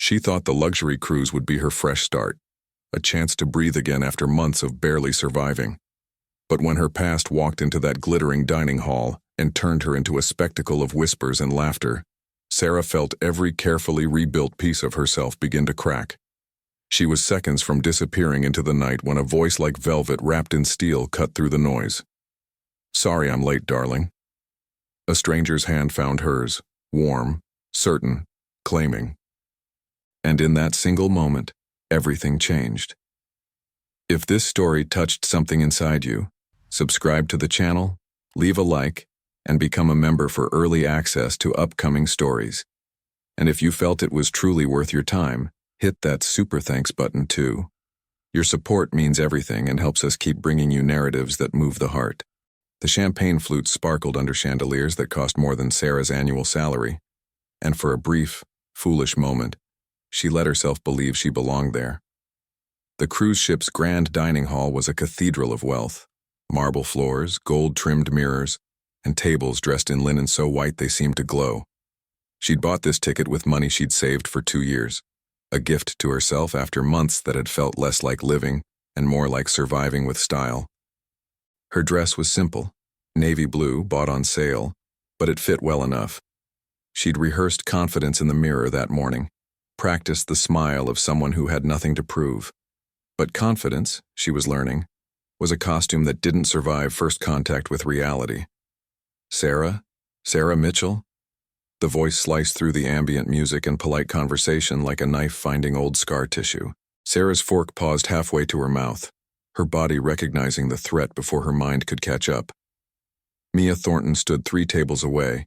She thought the luxury cruise would be her fresh start, a chance to breathe again after months of barely surviving. But when her past walked into that glittering dining hall and turned her into a spectacle of whispers and laughter, Sarah felt every carefully rebuilt piece of herself begin to crack. She was seconds from disappearing into the night when a voice like velvet wrapped in steel cut through the noise. "Sorry I'm late, darling." A stranger's hand found hers, warm, certain, claiming. And in that single moment, everything changed. If this story touched something inside you, subscribe to the channel, leave a like, and become a member for early access to upcoming stories. And if you felt it was truly worth your time, hit that super thanks button too. Your support means everything and helps us keep bringing you narratives that move the heart. The champagne flutes sparkled under chandeliers that cost more than Sarah's annual salary, and for a brief, foolish moment, she let herself believe she belonged there. The cruise ship's grand dining hall was a cathedral of wealth. Marble floors, gold-trimmed mirrors, and tables dressed in linen so white they seemed to glow. She'd bought this ticket with money she'd saved for 2 years, a gift to herself after months that had felt less like living and more like surviving with style. Her dress was simple, navy blue, bought on sale, but it fit well enough. She'd rehearsed confidence in the mirror that morning, practiced the smile of someone who had nothing to prove. But confidence, she was learning, was a costume that didn't survive first contact with reality. Sarah Mitchell? The voice sliced through the ambient music and polite conversation like a knife finding old scar tissue. Sarah's fork paused halfway to her mouth, her body recognizing the threat before her mind could catch up. Mia Thornton stood 3 tables away,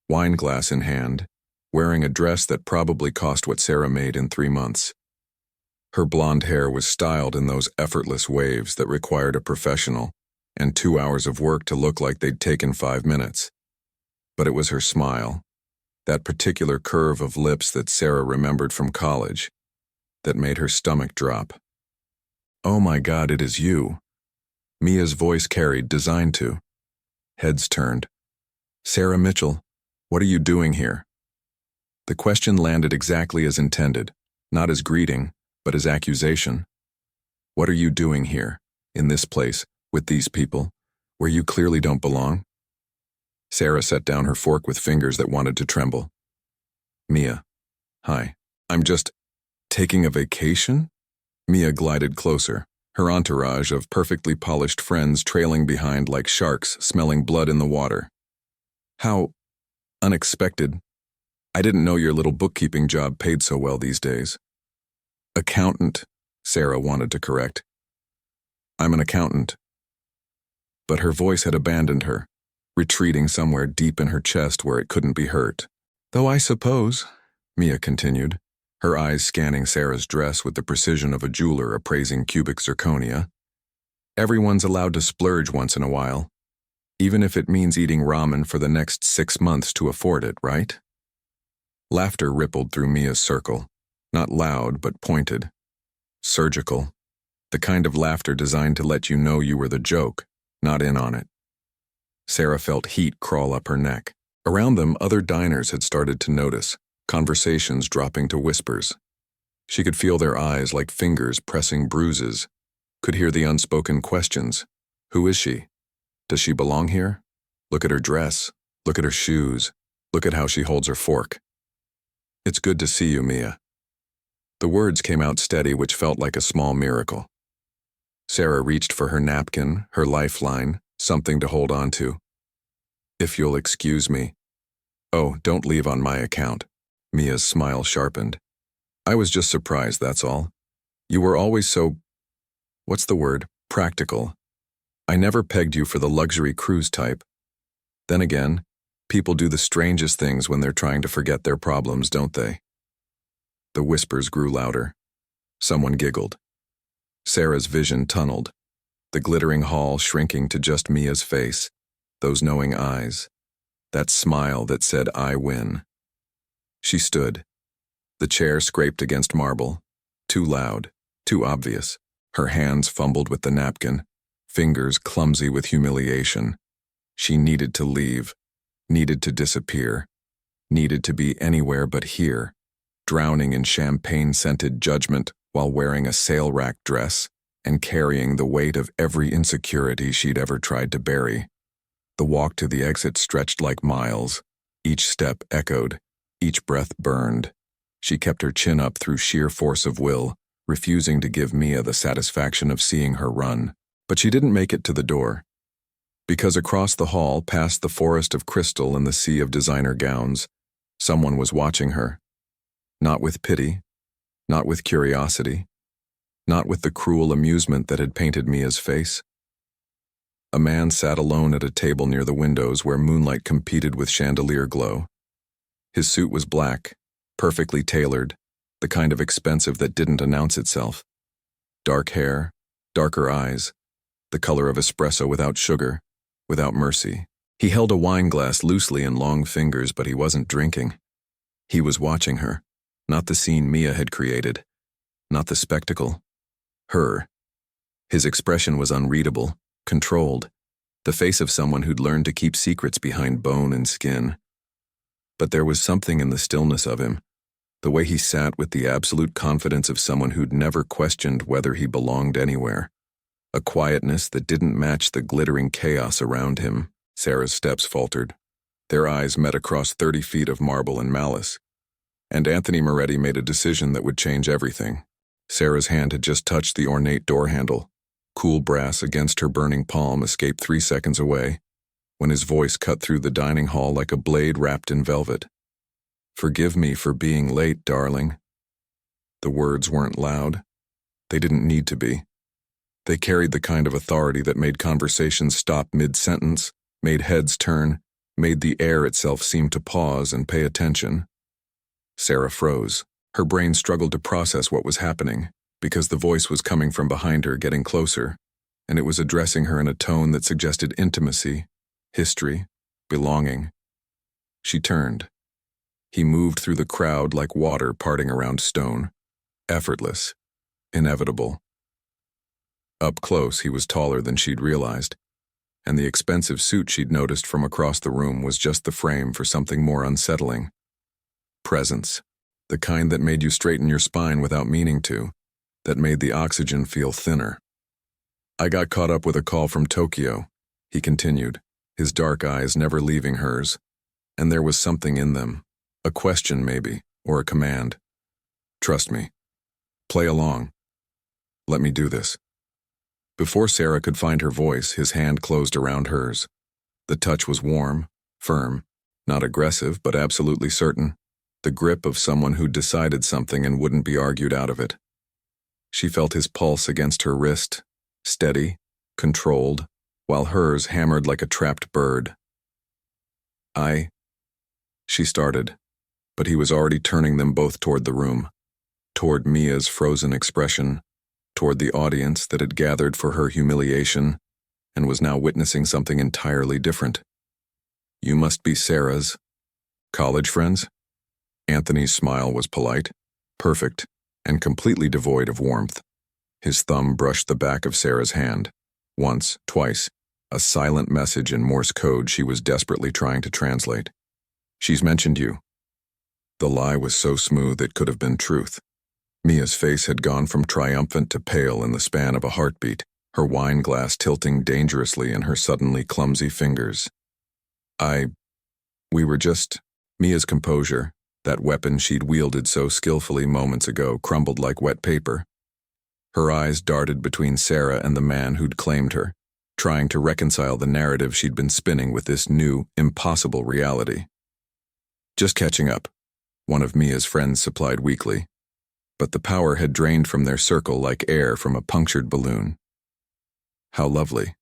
wine glass in hand, wearing a dress that probably cost what Sarah made in 3 months. Her blonde hair was styled in those effortless waves that required a professional and 2 hours of work to look like they'd taken 5 minutes. But it was her smile, that particular curve of lips that Sarah remembered from college, that made her stomach drop. "Oh my God, it is you." Mia's voice carried, designed to. Heads turned. "Sarah Mitchell, what are you doing here?" The question landed exactly as intended, not as greeting, but as accusation. What are you doing here, in this place, with these people, where you clearly don't belong? Sarah set down her fork with fingers that wanted to tremble. "Mia, hi. I'm just taking a vacation?" Mia glided closer, her entourage of perfectly polished friends trailing behind like sharks smelling blood in the water. "How unexpected. I didn't know your little bookkeeping job paid so well these days." "Accountant," Sarah wanted to correct. "I'm an accountant." But her voice had abandoned her, retreating somewhere deep in her chest where it couldn't be hurt. "Though I suppose," Mia continued, her eyes scanning Sarah's dress with the precision of a jeweler appraising cubic zirconia, "everyone's allowed to splurge once in a while, even if it means eating ramen for the next 6 months to afford it, right?" Laughter rippled through Mia's circle, not loud but pointed, surgical, the kind of laughter designed to let you know you were the joke, not in on it. Sarah felt heat crawl up her neck. Around them, other diners had started to notice, conversations dropping to whispers. She could feel their eyes like fingers pressing bruises, could hear the unspoken questions. Who is she? Does she belong here? Look at her dress. Look at her shoes. Look at how she holds her fork. "It's good to see you, Mia." The words came out steady, which felt like a small miracle. Sarah reached for her napkin, her lifeline, something to hold on to. "If you'll excuse me." "Oh, don't leave on my account." Mia's smile sharpened. "I was just surprised, that's all. You were always so, what's the word, practical. I never pegged you for the luxury cruise type. Then again, people do the strangest things when they're trying to forget their problems, don't they?" The whispers grew louder. Someone giggled. Sarah's vision tunneled, the glittering hall shrinking to just Mia's face, those knowing eyes, that smile that said, "I win." She stood. The chair scraped against marble, too loud, too obvious. Her hands fumbled with the napkin, fingers clumsy with humiliation. She needed to leave, needed to disappear, needed to be anywhere but here, drowning in champagne-scented judgment while wearing a sale-rack dress and carrying the weight of every insecurity she'd ever tried to bury. The walk to the exit stretched like miles. Each step echoed, each breath burned. She kept her chin up through sheer force of will, refusing to give Mia the satisfaction of seeing her run. But she didn't make it to the door. Because across the hall, past the forest of crystal and the sea of designer gowns, someone was watching her. Not with pity, not with curiosity, not with the cruel amusement that had painted Mia's face. A man sat alone at a table near the windows where moonlight competed with chandelier glow. His suit was black, perfectly tailored, the kind of expensive that didn't announce itself. Dark hair, darker eyes, the color of espresso without sugar, without mercy. He held a wine glass loosely in long fingers, but he wasn't drinking. He was watching her, not the scene Mia had created, not the spectacle. Her. His expression was unreadable, controlled, the face of someone who'd learned to keep secrets behind bone and skin. But there was something in the stillness of him, the way he sat with the absolute confidence of someone who'd never questioned whether he belonged anywhere. A quietness that didn't match the glittering chaos around him. Sarah's steps faltered. Their eyes met across 30 feet of marble and malice. And Anthony Moretti made a decision that would change everything. Sarah's hand had just touched the ornate door handle. Cool brass against her burning palm escaped 3 seconds away, when his voice cut through the dining hall like a blade wrapped in velvet. "Forgive me for being late, darling." The words weren't loud. They didn't need to be. They carried the kind of authority that made conversations stop mid-sentence, made heads turn, made the air itself seem to pause and pay attention. Sarah froze. Her brain struggled to process what was happening, because the voice was coming from behind her, getting closer, and it was addressing her in a tone that suggested intimacy, history, belonging. She turned. He moved through the crowd like water parting around stone. Effortless. Inevitable. Up close, he was taller than she'd realized, and the expensive suit she'd noticed from across the room was just the frame for something more unsettling. Presence. The kind that made you straighten your spine without meaning to, that made the oxygen feel thinner. "I got caught up with a call from Tokyo," he continued, his dark eyes never leaving hers, and there was something in them, a question maybe, or a command. "Trust me. Play along. Let me do this." Before Sarah could find her voice, his hand closed around hers. The touch was warm, firm, not aggressive, but absolutely certain. The grip of someone who'd decided something and wouldn't be argued out of it. She felt his pulse against her wrist, steady, controlled, while hers hammered like a trapped bird. She started, but he was already turning them both toward the room, toward Mia's frozen expression, toward the audience that had gathered for her humiliation and was now witnessing something entirely different. "You must be Sarah's college friends?" Anthony's smile was polite, perfect, and completely devoid of warmth. His thumb brushed the back of Sarah's hand. Once, twice, a silent message in Morse code she was desperately trying to translate. "She's mentioned you." The lie was so smooth it could have been truth. Mia's face had gone from triumphant to pale in the span of a heartbeat, her wine glass tilting dangerously in her suddenly clumsy fingers. We were just..." Mia's composure, that weapon she'd wielded so skillfully moments ago, crumbled like wet paper. Her eyes darted between Sarah and the man who'd claimed her, trying to reconcile the narrative she'd been spinning with this new, impossible reality. "Just catching up," one of Mia's friends supplied weakly. But the power had drained from their circle like air from a punctured balloon. "How lovely."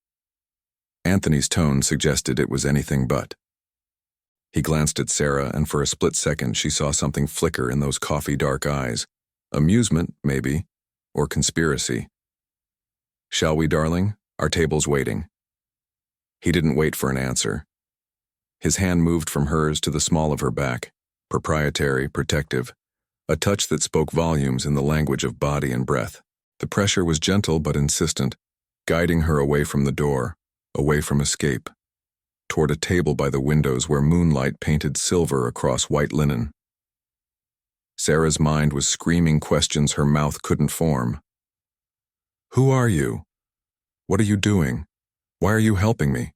Anthony's tone suggested it was anything but. He glanced at Sarah, and for a split second she saw something flicker in those coffee-dark eyes. Amusement, maybe, or conspiracy. "Shall we, darling? Our table's waiting." He didn't wait for an answer. His hand moved from hers to the small of her back, proprietary, protective, a touch that spoke volumes in the language of body and breath. The pressure was gentle but insistent, guiding her away from the door, away from escape, toward a table by the windows where moonlight painted silver across white linen. Sarah's mind was screaming questions her mouth couldn't form. Who are you? What are you doing? Why are you helping me?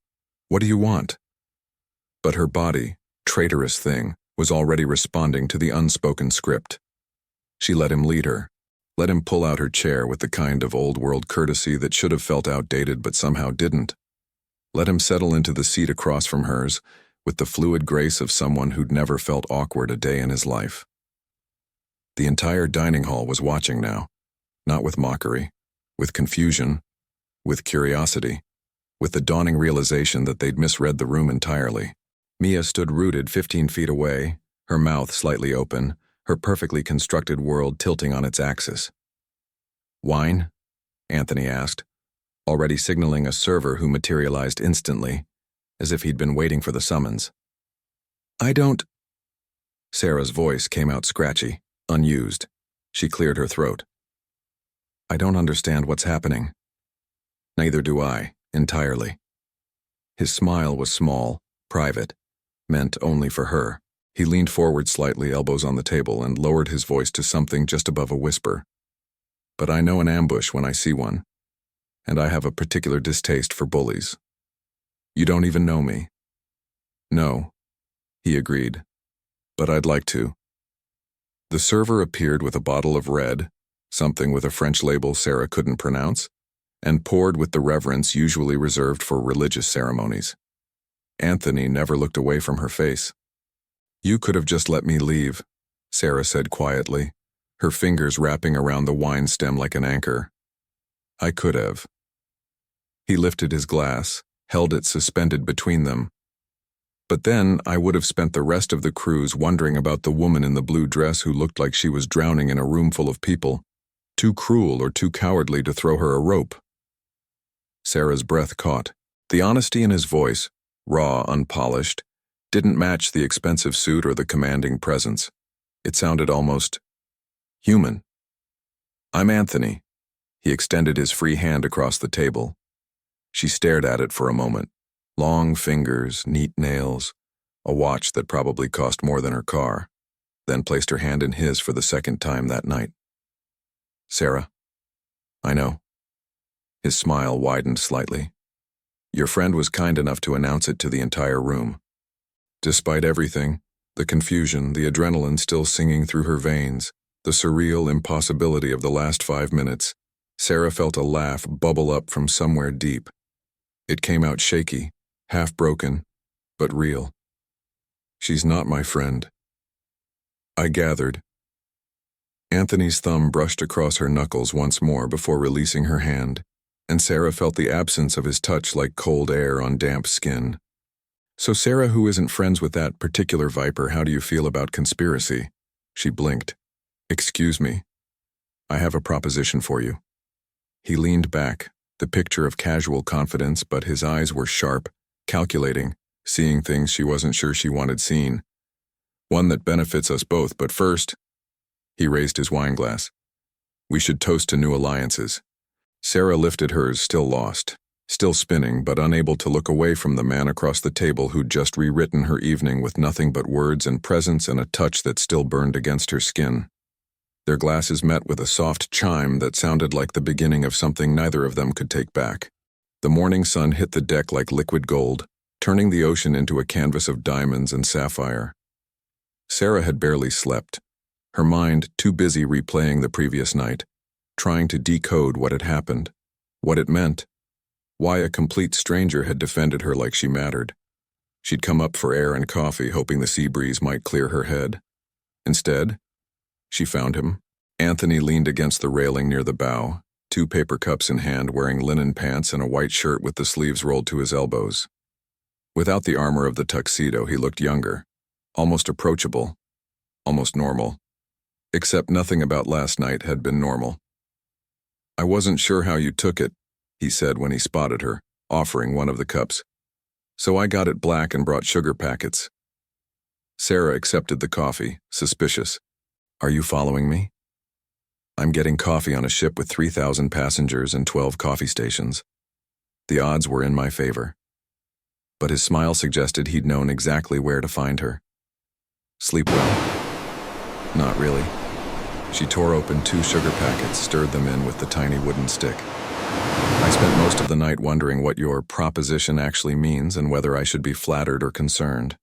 What do you want? But her body, traitorous thing, was already responding to the unspoken script. She let him lead her, let him pull out her chair with the kind of old-world courtesy that should have felt outdated but somehow didn't. Let him settle into the seat across from hers with the fluid grace of someone who'd never felt awkward a day in his life. The entire dining hall was watching now, not with mockery, with confusion, with curiosity, with the dawning realization that they'd misread the room entirely. Mia stood rooted 15 feet away, her mouth slightly open, her perfectly constructed world tilting on its axis. Wine? Anthony asked, already signaling a server who materialized instantly, as if he'd been waiting for the summons. I don't... Sarah's voice came out scratchy, unused. She cleared her throat. I don't understand what's happening. Neither do I, entirely. His smile was small, private, meant only for her. He leaned forward slightly, elbows on the table, and lowered his voice to something just above a whisper. But I know an ambush when I see one, and I have a particular distaste for bullies. You don't even know me. No, he agreed, but I'd like to. The server appeared with a bottle of red, something with a French label Sarah couldn't pronounce, and poured with the reverence usually reserved for religious ceremonies. Anthony never looked away from her face. You could have just let me leave, Sarah said quietly, her fingers wrapping around the wine stem like an anchor. I could have. He lifted his glass, held it suspended between them. But then I would have spent the rest of the cruise wondering about the woman in the blue dress who looked like she was drowning in a room full of people, too cruel or too cowardly to throw her a rope. Sarah's breath caught. The honesty in his voice, raw, unpolished, didn't match the expensive suit or the commanding presence. It sounded almost human. I'm Anthony. He extended his free hand across the table. She stared at it for a moment. Long fingers, neat nails, a watch that probably cost more than her car, then placed her hand in his for the second time that night. Sarah, I know. His smile widened slightly. Your friend was kind enough to announce it to the entire room. Despite everything, the confusion, the adrenaline still singing through her veins, the surreal impossibility of the last 5 minutes, Sarah felt a laugh bubble up from somewhere deep. It came out shaky, half-broken, but real. She's not my friend. I gathered. Anthony's thumb brushed across her knuckles once more before releasing her hand, and Sarah felt the absence of his touch like cold air on damp skin. So Sarah, who isn't friends with that particular viper, how do you feel about conspiracy? She blinked. Excuse me. I have a proposition for you. He leaned back, the picture of casual confidence, but his eyes were sharp, calculating, seeing things she wasn't sure she wanted seen. One that benefits us both, but first, he raised his wine glass. We should toast to new alliances. Sarah lifted hers, still lost, still spinning, but unable to look away from the man across the table who'd just rewritten her evening with nothing but words and presence and a touch that still burned against her skin. Their glasses met with a soft chime that sounded like the beginning of something neither of them could take back. The morning sun hit the deck like liquid gold, turning the ocean into a canvas of diamonds and sapphire. Sarah had barely slept, her mind too busy replaying the previous night, trying to decode what had happened, what it meant, why a complete stranger had defended her like she mattered. She'd come up for air and coffee, hoping the sea breeze might clear her head. Instead, she found him. Anthony leaned against the railing near the bow, 2 paper cups in hand, wearing linen pants and a white shirt with the sleeves rolled to his elbows. Without the armor of the tuxedo, he looked younger, almost approachable, almost normal. Except nothing about last night had been normal. I wasn't sure how you took it, he said when he spotted her, offering one of the cups. So I got it black and brought sugar packets. Sarah accepted the coffee, suspicious. Are you following me? I'm getting coffee on a ship with 3,000 passengers and 12 coffee stations. The odds were in my favor. But his smile suggested he'd known exactly where to find her. Sleep well. Not really. She tore open 2 sugar packets, stirred them in with the tiny wooden stick. I spent most of the night wondering what your proposition actually means and whether I should be flattered or concerned.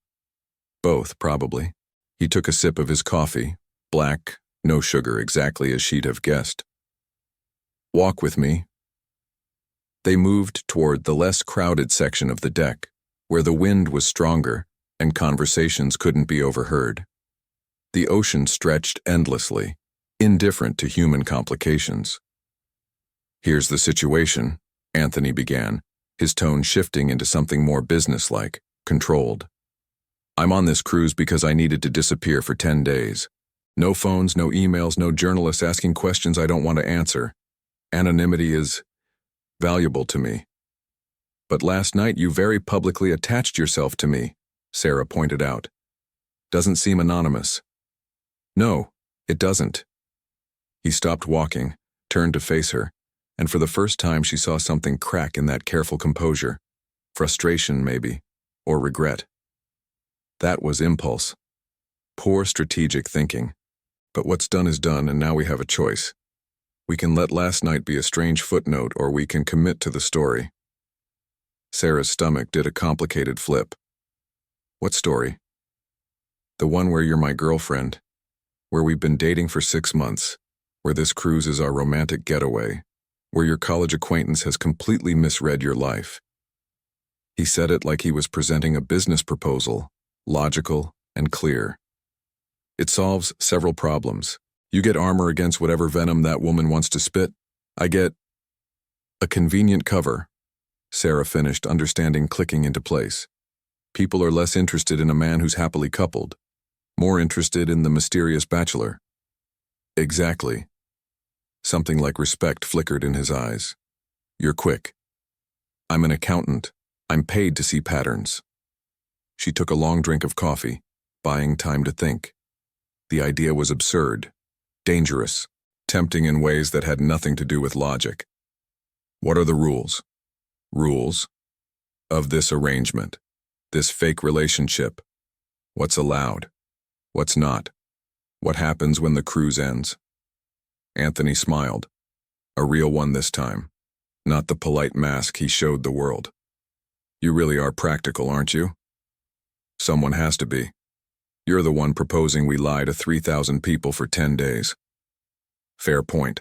Both, probably. He took a sip of his coffee, black, no sugar, exactly as she'd have guessed. Walk with me. They moved toward the less crowded section of the deck, where the wind was stronger and conversations couldn't be overheard. The ocean stretched endlessly, indifferent to human complications. Here's the situation, Anthony began, his tone shifting into something more businesslike, controlled. I'm on this cruise because I needed to disappear for 10 days. No phones, no emails, no journalists asking questions I don't want to answer. Anonymity is valuable to me. But last night you very publicly attached yourself to me, Sarah pointed out. Doesn't seem anonymous. No, it doesn't. He stopped walking, turned to face her, and for the first time she saw something crack in that careful composure. Frustration, maybe, or regret. That was impulse. Poor strategic thinking. But what's done is done, and now we have a choice. We can let last night be a strange footnote, or we can commit to the story. Sarah's stomach did a complicated flip. What story? The one where you're my girlfriend, where we've been dating for 6 months, where this cruise is our romantic getaway, where your college acquaintance has completely misread your life. He said it like he was presenting a business proposal, logical and clear. It solves several problems. You get armor against whatever venom that woman wants to spit. I get a convenient cover, Sarah finished, understanding clicking into place. People are less interested in a man who's happily coupled, more interested in the mysterious bachelor. Exactly. Something like respect flickered in his eyes. You're quick. I'm an accountant. I'm paid to see patterns. She took a long drink of coffee, buying time to think. The idea was absurd, dangerous, tempting in ways that had nothing to do with logic. What are the rules? Rules? Of this arrangement, this fake relationship. What's allowed? What's not? What happens when the cruise ends? Anthony smiled. A real one this time, not the polite mask he showed the world. You really are practical, aren't you? Someone has to be. You're the one proposing we lie to 3,000 people for 10 days. Fair point.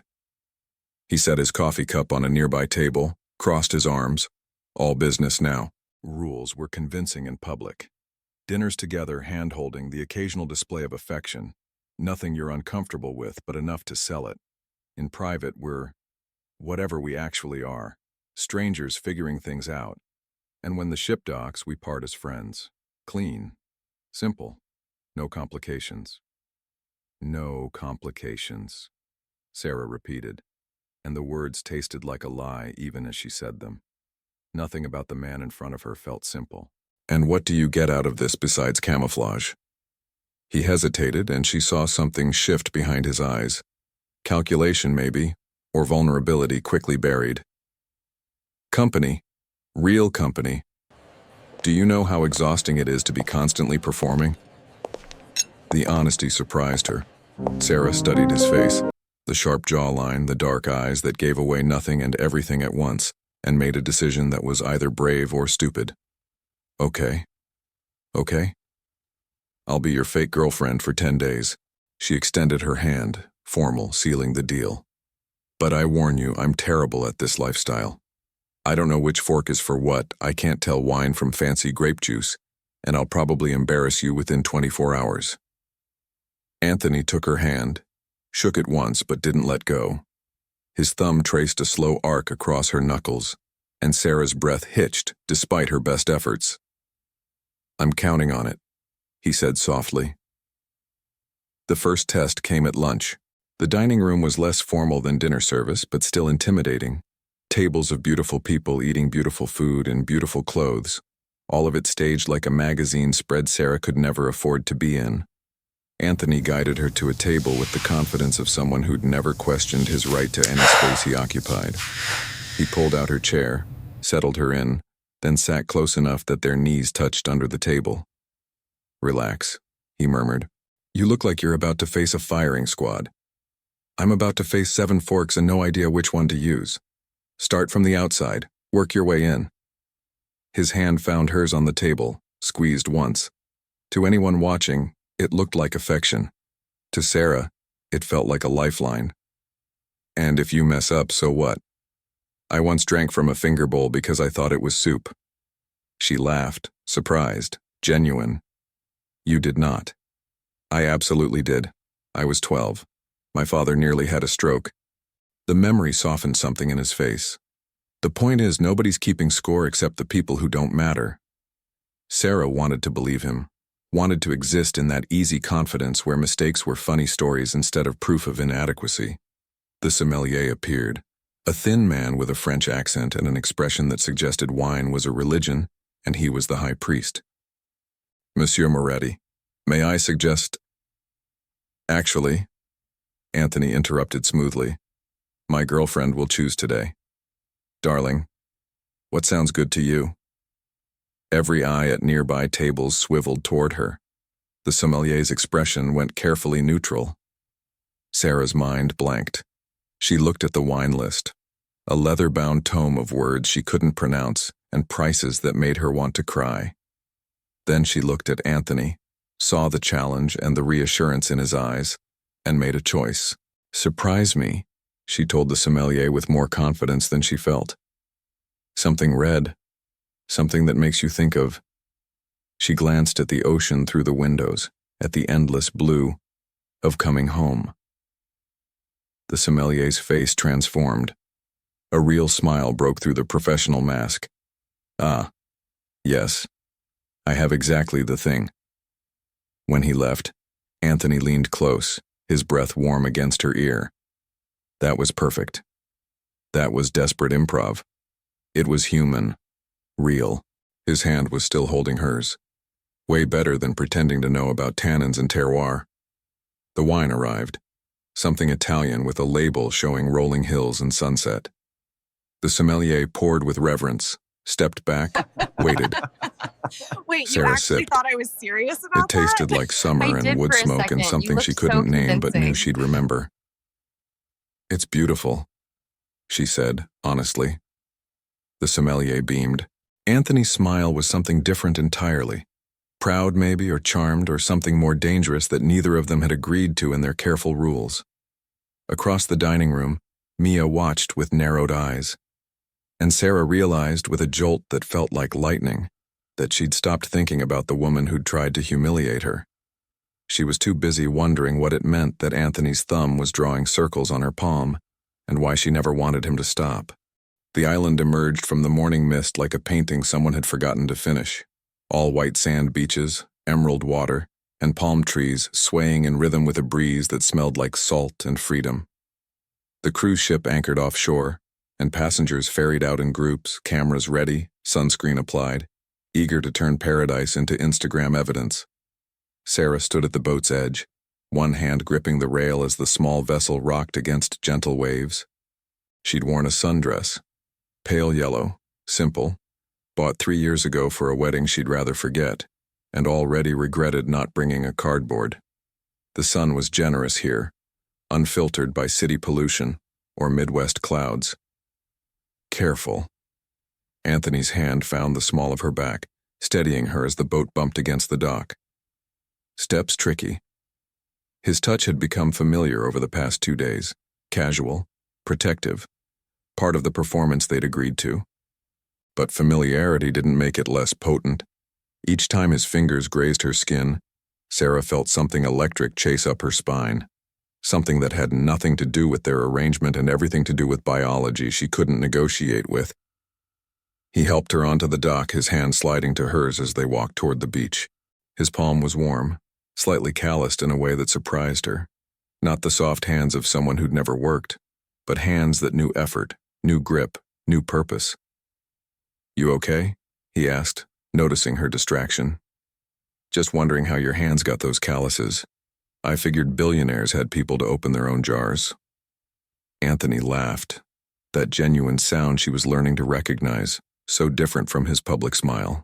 He set his coffee cup on a nearby table, crossed his arms. All business now. Rules were convincing in public. Dinners together, hand-holding, the occasional display of affection. Nothing you're uncomfortable with, but enough to sell it. In private, we're whatever we actually are, strangers figuring things out. And when the ship docks, we part as friends. Clean. Simple. No complications. No complications, Sarah repeated, and the words tasted like a lie even as she said them. Nothing about the man in front of her felt simple. And what do you get out of this besides camouflage? He hesitated, and she saw something shift behind his eyes. Calculation, maybe, or vulnerability quickly buried. Company. Real company. Do you know how exhausting it is to be constantly performing? The honesty surprised her. Sarah studied his face, the sharp jawline, the dark eyes that gave away nothing and everything at once, and made a decision that was either brave or stupid. Okay. Okay. I'll be your fake girlfriend for 10 days. She extended her hand, formal, sealing the deal. But I warn you, I'm terrible at this lifestyle. I don't know which fork is for what, I can't tell wine from fancy grape juice, and I'll probably embarrass you within 24 hours. Anthony took her hand, shook it once but didn't let go. His thumb traced a slow arc across her knuckles, and Sarah's breath hitched despite her best efforts. I'm counting on it, he said softly. The first test came at lunch. The dining room was less formal than dinner service, but still intimidating. Tables of beautiful people eating beautiful food in beautiful clothes, all of it staged like a magazine spread Sarah could never afford to be in. Anthony guided her to a table with the confidence of someone who'd never questioned his right to any space he occupied. He pulled out her chair, settled her in, then sat close enough that their knees touched under the table. Relax, he murmured. You look like you're about to face a firing squad. I'm about to face 7 forks and no idea which one to use. Start from the outside, work your way in. His hand found hers on the table, squeezed once. To anyone watching, it looked like affection. To Sarah, it felt like a lifeline. And if you mess up, so what? I once drank from a finger bowl because I thought it was soup. She laughed, surprised, genuine. You did not. I absolutely did. I was 12. My father nearly had a stroke. The memory softened something in his face. The point is, nobody's keeping score except the people who don't matter. Sarah wanted to believe him, wanted to exist in that easy confidence where mistakes were funny stories instead of proof of inadequacy. The sommelier appeared, a thin man with a French accent and an expression that suggested wine was a religion, and he was the high priest. Monsieur Moretti, may I suggest— Actually, Anthony interrupted smoothly, my girlfriend will choose today. Darling, what sounds good to you? Every eye at nearby tables swiveled toward her. The sommelier's expression went carefully neutral. Sarah's mind blanked. She looked at the wine list, a leather-bound tome of words she couldn't pronounce and prices that made her want to cry. Then she looked at Anthony, saw the challenge and the reassurance in his eyes, and made a choice. Surprise me, she told the sommelier with more confidence than she felt. Something red, something that makes you think of— She glanced at the ocean through the windows, at the endless blue of coming home. The sommelier's face transformed. A real smile broke through the professional mask. Ah, yes, I have exactly the thing. When he left, Anthony leaned close, his breath warm against her ear. That was perfect. That was desperate improv. It was human, real. His hand was still holding hers. Way better than pretending to know about tannins and terroir. The wine arrived, something Italian with a label showing rolling hills and sunset. The sommelier poured with reverence, stepped back, waited. Wait, Sarah you actually sipped. thought I was serious about It tasted like summer and wood smoke and something she couldn't name but knew she'd remember. It's beautiful, she said, honestly. The sommelier beamed. Anthony's smile was something different entirely. Proud maybe, or charmed, or something more dangerous that neither of them had agreed to in their careful rules. Across the dining room, Mia watched with narrowed eyes. And Sarah realized with a jolt that felt like lightning that she'd stopped thinking about the woman who'd tried to humiliate her. She was too busy wondering what it meant that Anthony's thumb was drawing circles on her palm, and why she never wanted him to stop. The island emerged from the morning mist like a painting someone had forgotten to finish. All white sand beaches, emerald water, and palm trees swaying in rhythm with a breeze that smelled like salt and freedom. The cruise ship anchored offshore, and passengers ferried out in groups, cameras ready, sunscreen applied, eager to turn paradise into Instagram evidence. Sarah stood at the boat's edge, one hand gripping the rail as the small vessel rocked against gentle waves. She'd worn a sundress, pale yellow, simple, bought 3 years ago for a wedding she'd rather forget, and already regretted not bringing a cardboard. The sun was generous here, unfiltered by city pollution or Midwest clouds. Careful. Anthony's hand found the small of her back, steadying her as the boat bumped against the dock. Steps tricky. His touch had become familiar over the past 2 days, casual, protective, part of the performance they'd agreed to. But familiarity didn't make it less potent. Each time his fingers grazed her skin, Sarah felt something electric chase up her spine. Something that had nothing to do with their arrangement and everything to do with biology she couldn't negotiate with. He helped her onto the dock, his hand sliding to hers as they walked toward the beach. His palm was warm, slightly calloused in a way that surprised her. Not the soft hands of someone who'd never worked, but hands that knew effort, knew grip, knew purpose. You okay? He asked, noticing her distraction. Just wondering how your hands got those calluses. I figured billionaires had people to open their own jars. Anthony laughed, that genuine sound she was learning to recognize, so different from his public smile.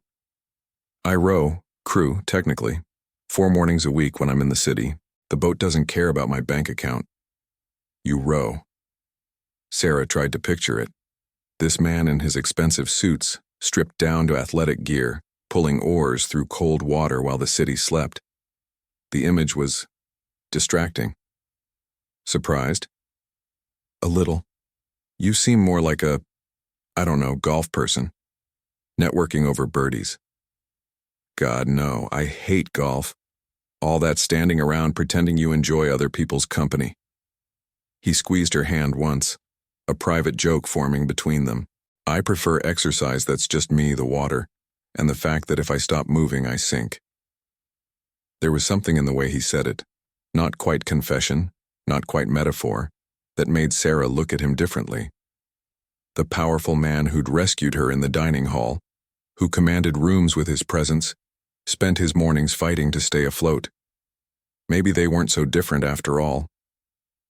I row, crew, technically, 4 mornings a week when I'm in the city, The boat doesn't care about my bank account. You row. Sarah tried to picture it. This man in his expensive suits, stripped down to athletic gear, pulling oars through cold water while the city slept. The image was distracting. Surprised? A little. You seem more like a, golf person. Networking over birdies. God, no, I hate golf. All that standing around pretending you enjoy other people's company. He squeezed her hand once, a private joke forming between them. I prefer exercise that's just me, the water, and the fact that if I stop moving, I sink. There was something in the way he said it, not quite confession, not quite metaphor, that made Sarah look at him differently. The powerful man who'd rescued her in the dining hall, who commanded rooms with his presence, spent his mornings fighting to stay afloat. Maybe they weren't so different after all.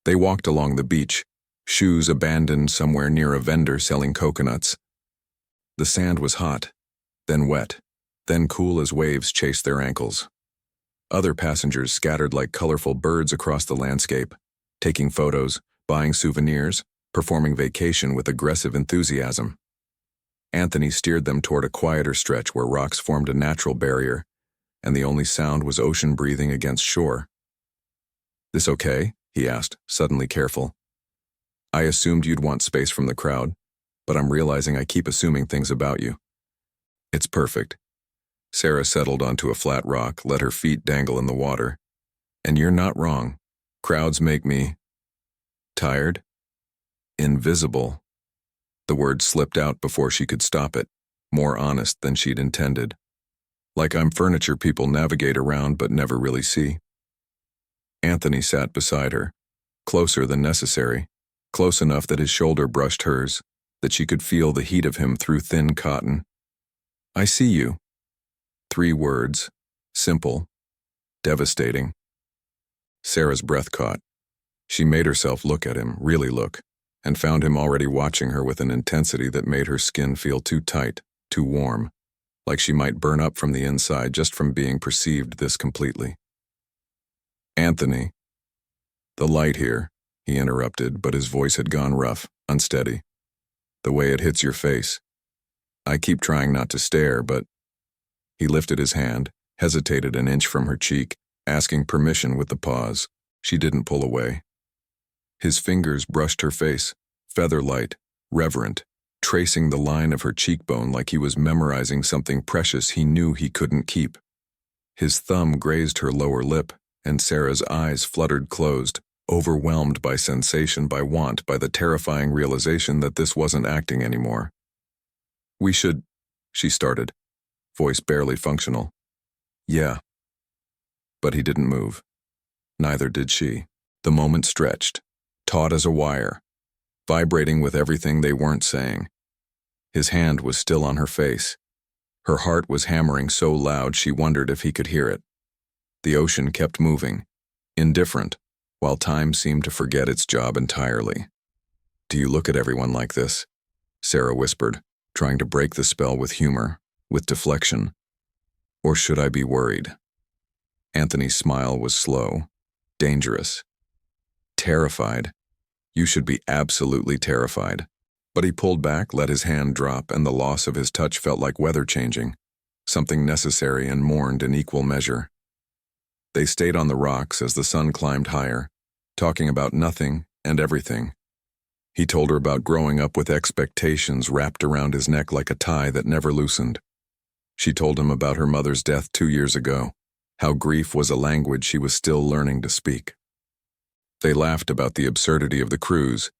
They walked along the beach, shoes abandoned somewhere near a vendor selling coconuts. The sand was hot, then wet, then cool as waves chased their ankles. Other passengers scattered like colorful birds across the landscape, taking photos, buying souvenirs, performing vacation with aggressive enthusiasm. Anthony steered them toward a quieter stretch where rocks formed a natural barrier, and the only sound was ocean breathing against shore. "This okay?" he asked, suddenly careful. "I assumed you'd want space from the crowd, but I'm realizing I keep assuming things about you." "It's perfect." Sarah settled onto a flat rock, let her feet dangle in the water. "And you're not wrong. Crowds make me tired? Invisible." The word slipped out before she could stop it, more honest than she'd intended. "Like I'm furniture people navigate around but never really see." Anthony sat beside her, closer than necessary, close enough that his shoulder brushed hers, that she could feel the heat of him through thin cotton. "I see you." 3 words, simple, devastating. Sarah's breath caught. She made herself look at him, really look, and found him already watching her with an intensity that made her skin feel too tight, too warm, like she might burn up from the inside just from being perceived this completely. "Anthony." "The light here," he interrupted, but his voice had gone rough, unsteady. "The way it hits your face. I keep trying not to stare, but—" He lifted his hand, hesitated an inch from her cheek, asking permission with the pause. She didn't pull away. His fingers brushed her face, feather-light, reverent, tracing the line of her cheekbone like he was memorizing something precious he knew he couldn't keep. His thumb grazed her lower lip, and Sarah's eyes fluttered closed, overwhelmed by sensation, by want, by the terrifying realization that this wasn't acting anymore. "We should," she started, voice barely functional. "Yeah." But he didn't move. Neither did she. The moment stretched, taut as a wire, vibrating with everything they weren't saying. His hand was still on her face. Her heart was hammering so loud she wondered if he could hear it. The ocean kept moving, indifferent, while time seemed to forget its job entirely. "Do you look at everyone like this?" Sarah whispered, trying to break the spell with humor, with deflection. "Or should I be worried?" Anthony's smile was slow, dangerous. "Terrified. You should be absolutely terrified." But he pulled back, let his hand drop, and the loss of his touch felt like weather changing, something necessary and mourned in equal measure. They stayed on the rocks as the sun climbed higher, talking about nothing and everything. He told her about growing up with expectations wrapped around his neck like a tie that never loosened. She told him about her mother's death 2 years ago, how grief was a language she was still learning to speak. They laughed about the absurdity of the cruise,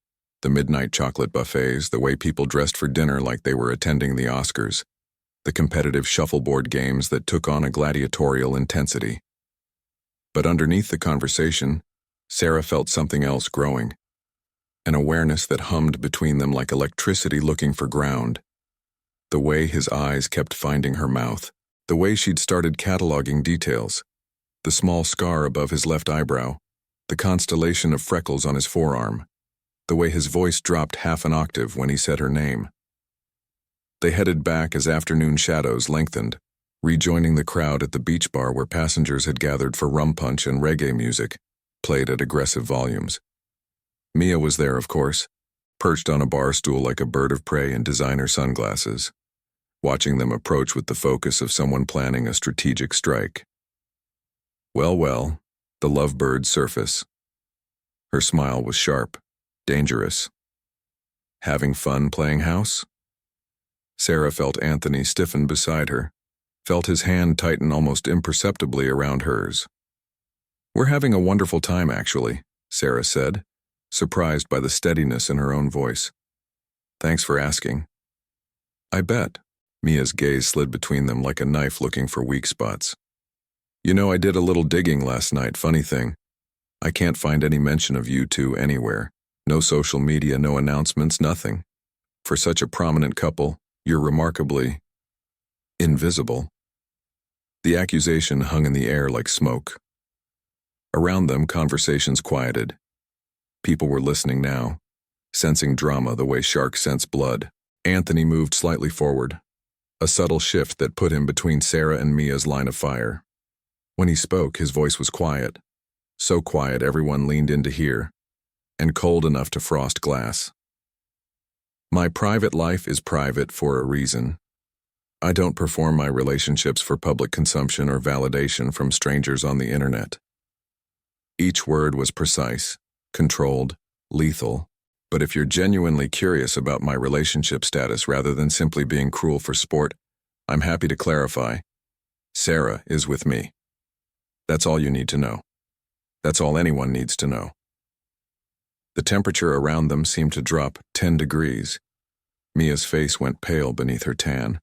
the midnight chocolate buffets, the way people dressed for dinner like they were attending the Oscars, the competitive shuffleboard games that took on a gladiatorial intensity. But underneath the conversation, Sarah felt something else growing, an awareness that hummed between them like electricity looking for ground. The way his eyes kept finding her mouth, the way she'd started cataloging details, the small scar above his left eyebrow, the constellation of freckles on his forearm, the way his voice dropped half an octave when he said her name. They headed back as afternoon shadows lengthened, rejoining the crowd at the beach bar where passengers had gathered for rum punch and reggae music, played at aggressive volumes. Mia was there, of course, perched on a bar stool like a bird of prey in designer sunglasses, watching them approach with the focus of someone planning a strategic strike. Well, the lovebird surface. Her smile was sharp, dangerous. Having fun playing house? Sarah felt Anthony stiffen beside her, felt his hand tighten almost imperceptibly around hers. "We're having a wonderful time, actually," Sarah said, surprised by the steadiness in her own voice. "Thanks for asking." "I bet." Mia's gaze slid between them like a knife looking for weak spots. "You know, I did a little digging last night. Funny thing, I can't find any mention of you two anywhere. No social media, no announcements, nothing. For such a prominent couple, you're remarkably invisible." The accusation hung in the air like smoke. Around them, conversations quieted. People were listening now, sensing drama the way sharks sense blood. Anthony moved slightly forward, a subtle shift that put him between Sarah and Mia's line of fire. When he spoke, his voice was quiet, so quiet everyone leaned in to hear, and cold enough to frost glass. "My private life is private for a reason. I don't perform my relationships for public consumption or validation from strangers on the internet." Each word was precise, controlled, lethal. "But if you're genuinely curious about my relationship status rather than simply being cruel for sport, I'm happy to clarify. Sarah is with me. That's all you need to know. That's all anyone needs to know." The temperature around them seemed to drop 10 degrees. Mia's face went pale beneath her tan.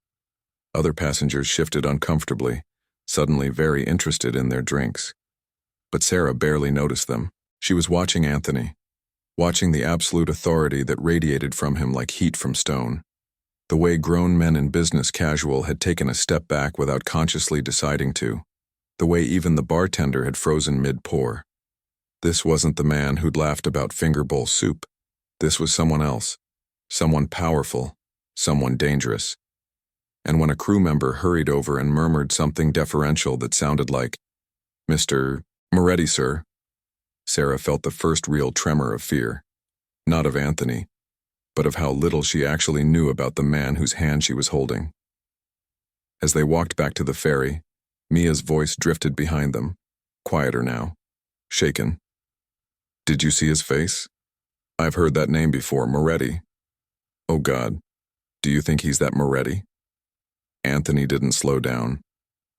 Other passengers shifted uncomfortably, suddenly very interested in their drinks. But Sarah barely noticed them. She was watching Anthony, watching the absolute authority that radiated from him like heat from stone. The way grown men in business casual had taken a step back without consciously deciding to. The way even the bartender had frozen mid-pour. This wasn't the man who'd laughed about finger bowl soup. This was someone else. Someone powerful. Someone dangerous. And when a crew member hurried over and murmured something deferential that sounded like, "Mr. Moretti, sir," Sarah felt the first real tremor of fear. Not of Anthony, but of how little she actually knew about the man whose hand she was holding. As they walked back to the ferry, Mia's voice drifted behind them, quieter now, shaken. "Did you see his face? I've heard that name before, Moretti. Oh God, do you think he's that Moretti?" Anthony didn't slow down,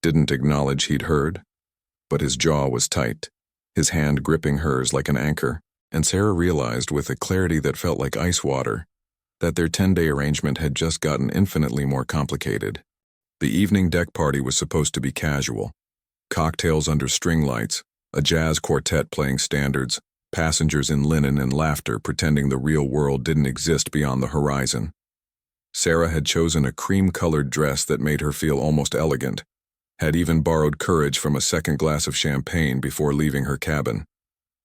didn't acknowledge he'd heard, but his jaw was tight, his hand gripping hers like an anchor, and Sarah realized with a clarity that felt like ice water that their 10-day arrangement had just gotten infinitely more complicated. The evening deck party was supposed to be casual. Cocktails under string lights, a jazz quartet playing standards, passengers in linen and laughter pretending the real world didn't exist beyond the horizon. Sarah had chosen a cream-colored dress that made her feel almost elegant, had even borrowed courage from a second glass of champagne before leaving her cabin.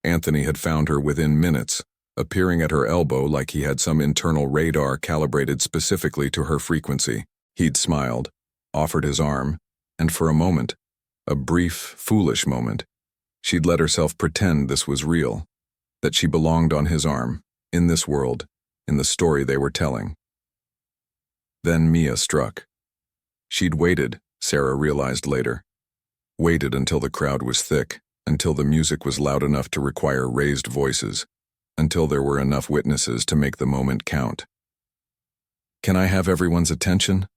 Anthony had found her within minutes, appearing at her elbow like he had some internal radar calibrated specifically to her frequency. He'd smiled, offered his arm, and for a moment, a brief, foolish moment, she'd let herself pretend this was real, that she belonged on his arm, in this world, in the story they were telling. Then Mia struck. She'd waited, Sarah realized later. Waited until the crowd was thick, until the music was loud enough to require raised voices, until there were enough witnesses to make the moment count. "Can I have everyone's attention?"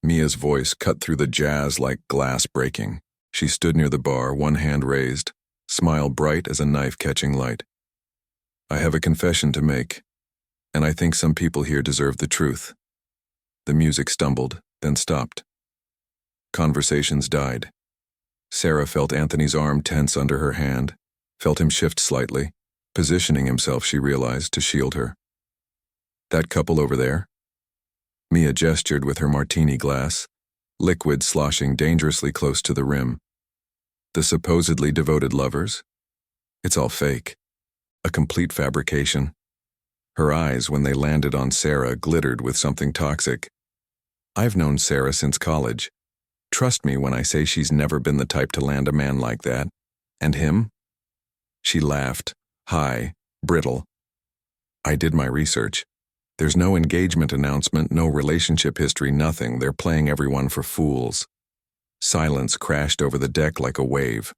Mia's voice cut through the jazz like glass breaking. She stood near the bar, one hand raised, smile bright as a knife catching light. "I have a confession to make, and I think some people here deserve the truth." The music stumbled, then stopped. Conversations died. Sarah felt Anthony's arm tense under her hand, felt him shift slightly, positioning himself, she realized, to shield her. "That couple over there?" Mia gestured with her martini glass, liquid sloshing dangerously close to the rim. "The supposedly devoted lovers? It's all fake. A complete fabrication." Her eyes, when they landed on Sarah, glittered with something toxic. "I've known Sarah since college. Trust me when I say she's never been the type to land a man like that. And him? She laughed, high, brittle. I did my research. There's no engagement announcement, no relationship history, nothing. They're playing everyone for fools. Silence crashed over the deck like a wave.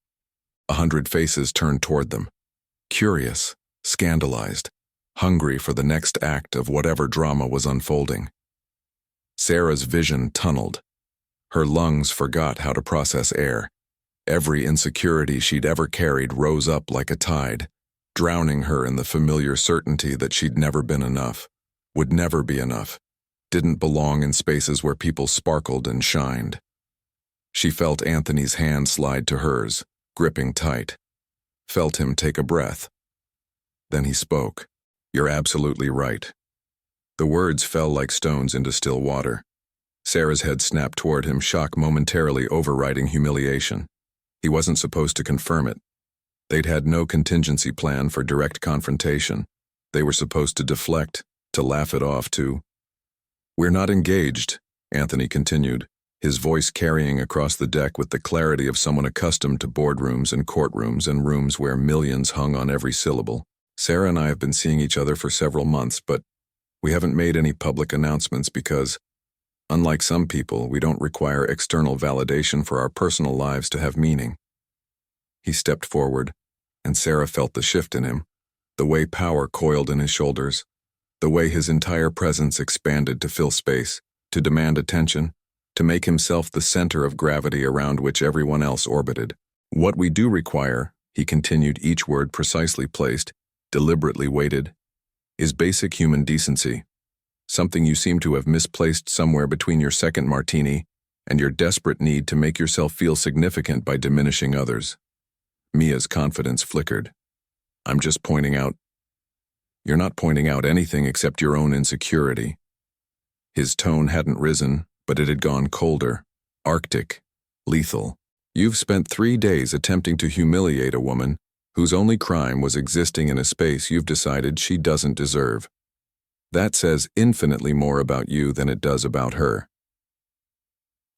100 faces turned toward them. Curious, scandalized, hungry for the next act of whatever drama was unfolding. Sarah's vision tunneled. Her lungs forgot how to process air. Every insecurity she'd ever carried rose up like a tide, drowning her in the familiar certainty that she'd never been enough, would never be enough, didn't belong in spaces where people sparkled and shined. She felt Anthony's hand slide to hers, gripping tight. Felt him take a breath. Then he spoke. You're absolutely right. The words fell like stones into still water. Sarah's head snapped toward him, shock momentarily overriding humiliation. He wasn't supposed to confirm it. They'd had no contingency plan for direct confrontation. They were supposed to deflect, to laugh it off, to... We're not engaged, Anthony continued, his voice carrying across the deck with the clarity of someone accustomed to boardrooms and courtrooms and rooms where millions hung on every syllable. Sarah and I have been seeing each other for several months, but we haven't made any public announcements because, unlike some people, we don't require external validation for our personal lives to have meaning. He stepped forward, and Sarah felt the shift in him, the way power coiled in his shoulders, the way his entire presence expanded to fill space, to demand attention, to make himself the center of gravity around which everyone else orbited. What we do require, he continued, each word precisely placed, deliberately weighted, is basic human decency, something you seem to have misplaced somewhere between your second martini and your desperate need to make yourself feel significant by diminishing others. Mia's confidence flickered. I'm just pointing out. You're not pointing out anything except your own insecurity. His tone hadn't risen, but it had gone colder, arctic, lethal. You've spent 3 days attempting to humiliate a woman whose only crime was existing in a space you've decided she doesn't deserve. That says infinitely more about you than it does about her.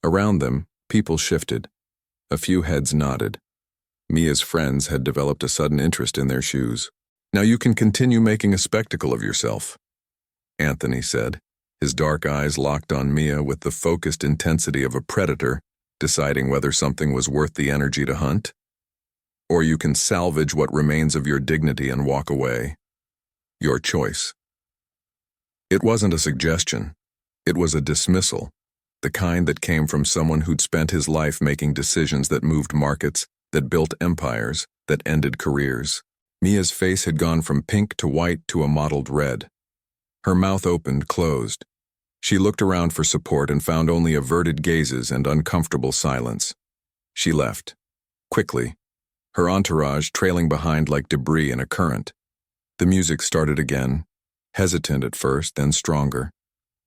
Around them, people shifted. A few heads nodded. Mia's friends had developed a sudden interest in their shoes. Now you can continue making a spectacle of yourself, Anthony said, his dark eyes locked on Mia with the focused intensity of a predator deciding whether something was worth the energy to hunt. Or you can salvage what remains of your dignity and walk away. Your choice. It wasn't a suggestion. It was a dismissal, the kind that came from someone who'd spent his life making decisions that moved markets, that built empires, that ended careers. Mia's face had gone from pink to white to a mottled red. Her mouth opened, closed. She looked around for support and found only averted gazes and uncomfortable silence. She left. Quickly. Her entourage trailing behind like debris in a current. The music started again, hesitant at first, then stronger.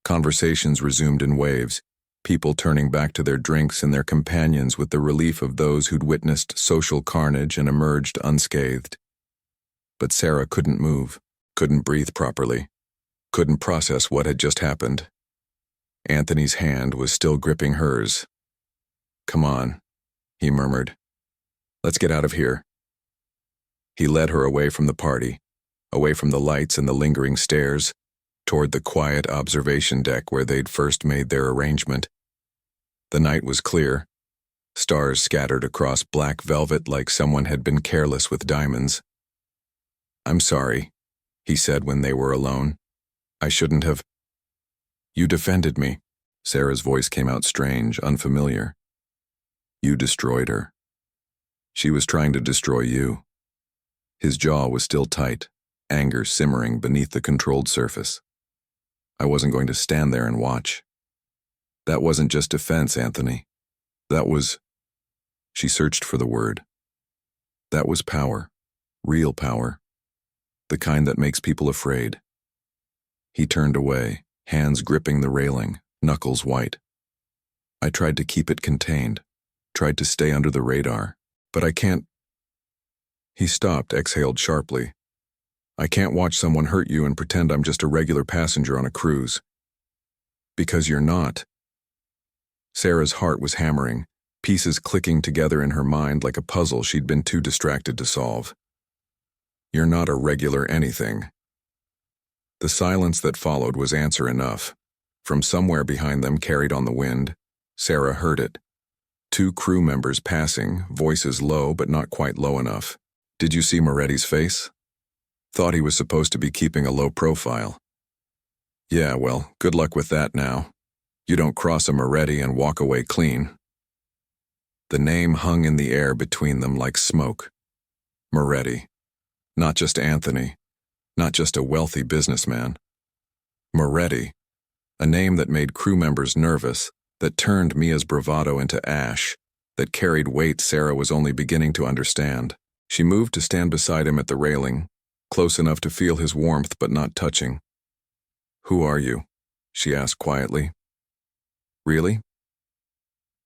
Conversations resumed in waves, people turning back to their drinks and their companions with the relief of those who'd witnessed social carnage and emerged unscathed. But Sarah couldn't move, couldn't breathe properly, couldn't process what had just happened. Anthony's hand was still gripping hers. Come on, he murmured. Let's get out of here. He led her away from the party, away from the lights and the lingering stares, toward the quiet observation deck where they'd first made their arrangement. The night was clear, stars scattered across black velvet like someone had been careless with diamonds. I'm sorry, he said when they were alone. I shouldn't have. You defended me. Sarah's voice came out strange, unfamiliar. You destroyed her. She was trying to destroy you. His jaw was still tight, anger simmering beneath the controlled surface. I wasn't going to stand there and watch. That wasn't just defense, Anthony. That was... She searched for the word. That was power. Real power. The kind that makes people afraid. He turned away, hands gripping the railing, knuckles white. I tried to keep it contained, tried to stay under the radar, but I can't... He stopped, exhaled sharply. I can't watch someone hurt you and pretend I'm just a regular passenger on a cruise. Because you're not. Sarah's heart was hammering, pieces clicking together in her mind like a puzzle she'd been too distracted to solve. You're not a regular anything. The silence that followed was answer enough. From somewhere behind them, carried on the wind, Sarah heard it. Two crew members passing, voices low but not quite low enough. Did you see Moretti's face? Thought he was supposed to be keeping a low profile. Yeah, well, good luck with that now. You don't cross a Moretti and walk away clean. The name hung in the air between them like smoke. Moretti. Not just Anthony. Not just a wealthy businessman. Moretti. A name that made crew members nervous, that turned Mia's bravado into ash, that carried weight Sarah was only beginning to understand. She moved to stand beside him at the railing, close enough to feel his warmth but not touching. Who are you? She asked quietly. Really?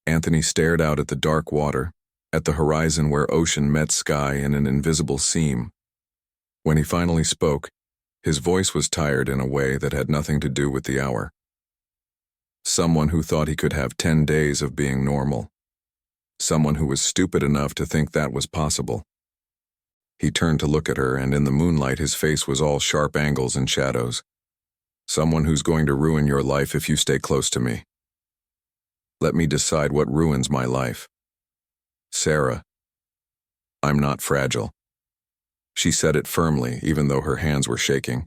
Anthony stared out at the dark water, at the horizon where ocean met sky in an invisible seam. When he finally spoke, his voice was tired in a way that had nothing to do with the hour. Someone who thought he could have 10 days of being normal. Someone who was stupid enough to think that was possible. He turned to look at her, and in the moonlight his face was all sharp angles and shadows. Someone who's going to ruin your life if you stay close to me. Let me decide what ruins my life. Sarah. I'm not fragile. She said it firmly, even though her hands were shaking.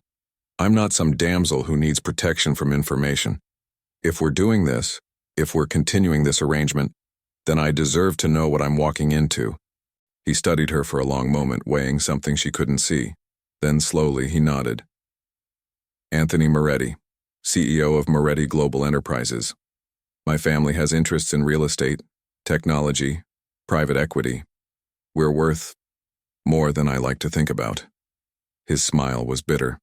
I'm not some damsel who needs protection from information. If we're doing this, if we're continuing this arrangement, then I deserve to know what I'm walking into. He studied her for a long moment, weighing something she couldn't see. Then slowly he nodded. Anthony Moretti, CEO of Moretti Global Enterprises. My family has interests in real estate, technology, private equity. We're worth more than I like to think about. His smile was bitter.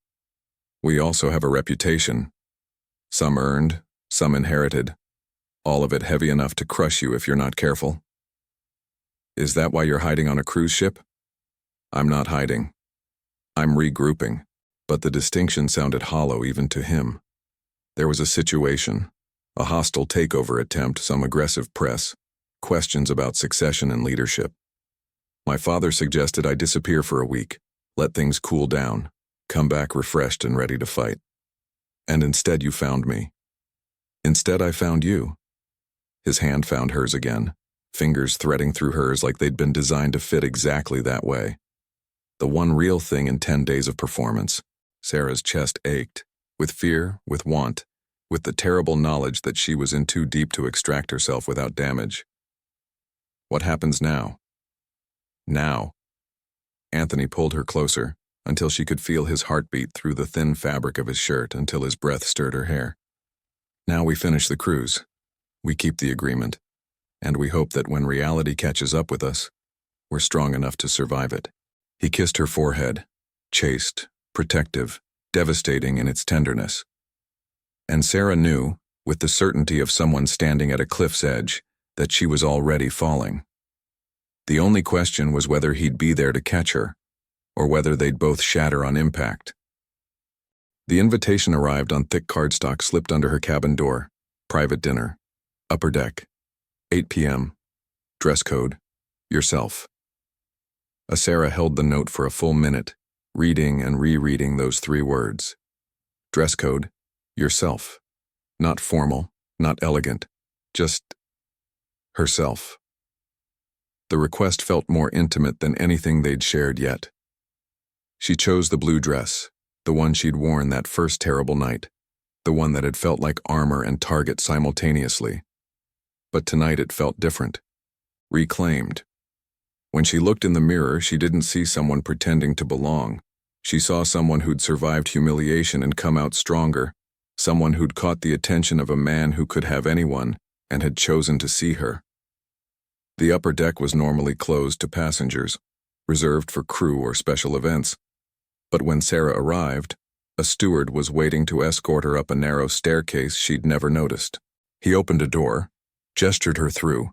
We also have a reputation. Some earned, some inherited. All of it heavy enough to crush you if you're not careful. Is that why you're hiding on a cruise ship? I'm not hiding. I'm regrouping. But the distinction sounded hollow even to him. There was a situation, a hostile takeover attempt, some aggressive press, questions about succession and leadership. My father suggested I disappear for a week, let things cool down, come back refreshed and ready to fight. And instead you found me. Instead I found you. His hand found hers again, fingers threading through hers like they'd been designed to fit exactly that way. The one real thing in 10 days of performance. Sarah's chest ached, with fear, with want, with the terrible knowledge that she was in too deep to extract herself without damage. What happens now? Now. Anthony pulled her closer, until she could feel his heartbeat through the thin fabric of his shirt, until his breath stirred her hair. Now we finish the cruise. We keep the agreement. And we hope that when reality catches up with us, we're strong enough to survive it. He kissed her forehead, chaste, protective, devastating in its tenderness. And Sarah knew, with the certainty of someone standing at a cliff's edge, that she was already falling. The only question was whether he'd be there to catch her, or whether they'd both shatter on impact. The invitation arrived on thick cardstock slipped under her cabin door. Private dinner. Upper deck. 8 p.m. Dress code. Yourself. Sarah held the note for a full minute, reading and rereading those 3 words. Dress code. Yourself. Not formal, not elegant, just herself. The request felt more intimate than anything they'd shared yet. She chose the blue dress, the one she'd worn that first terrible night, the one that had felt like armor and target simultaneously. But tonight it felt different, reclaimed. When she looked in the mirror, she didn't see someone pretending to belong. She saw someone who'd survived humiliation and come out stronger, someone who'd caught the attention of a man who could have anyone and had chosen to see her. The upper deck was normally closed to passengers, reserved for crew or special events. But when Sarah arrived, a steward was waiting to escort her up a narrow staircase she'd never noticed. He opened a door, gestured her through,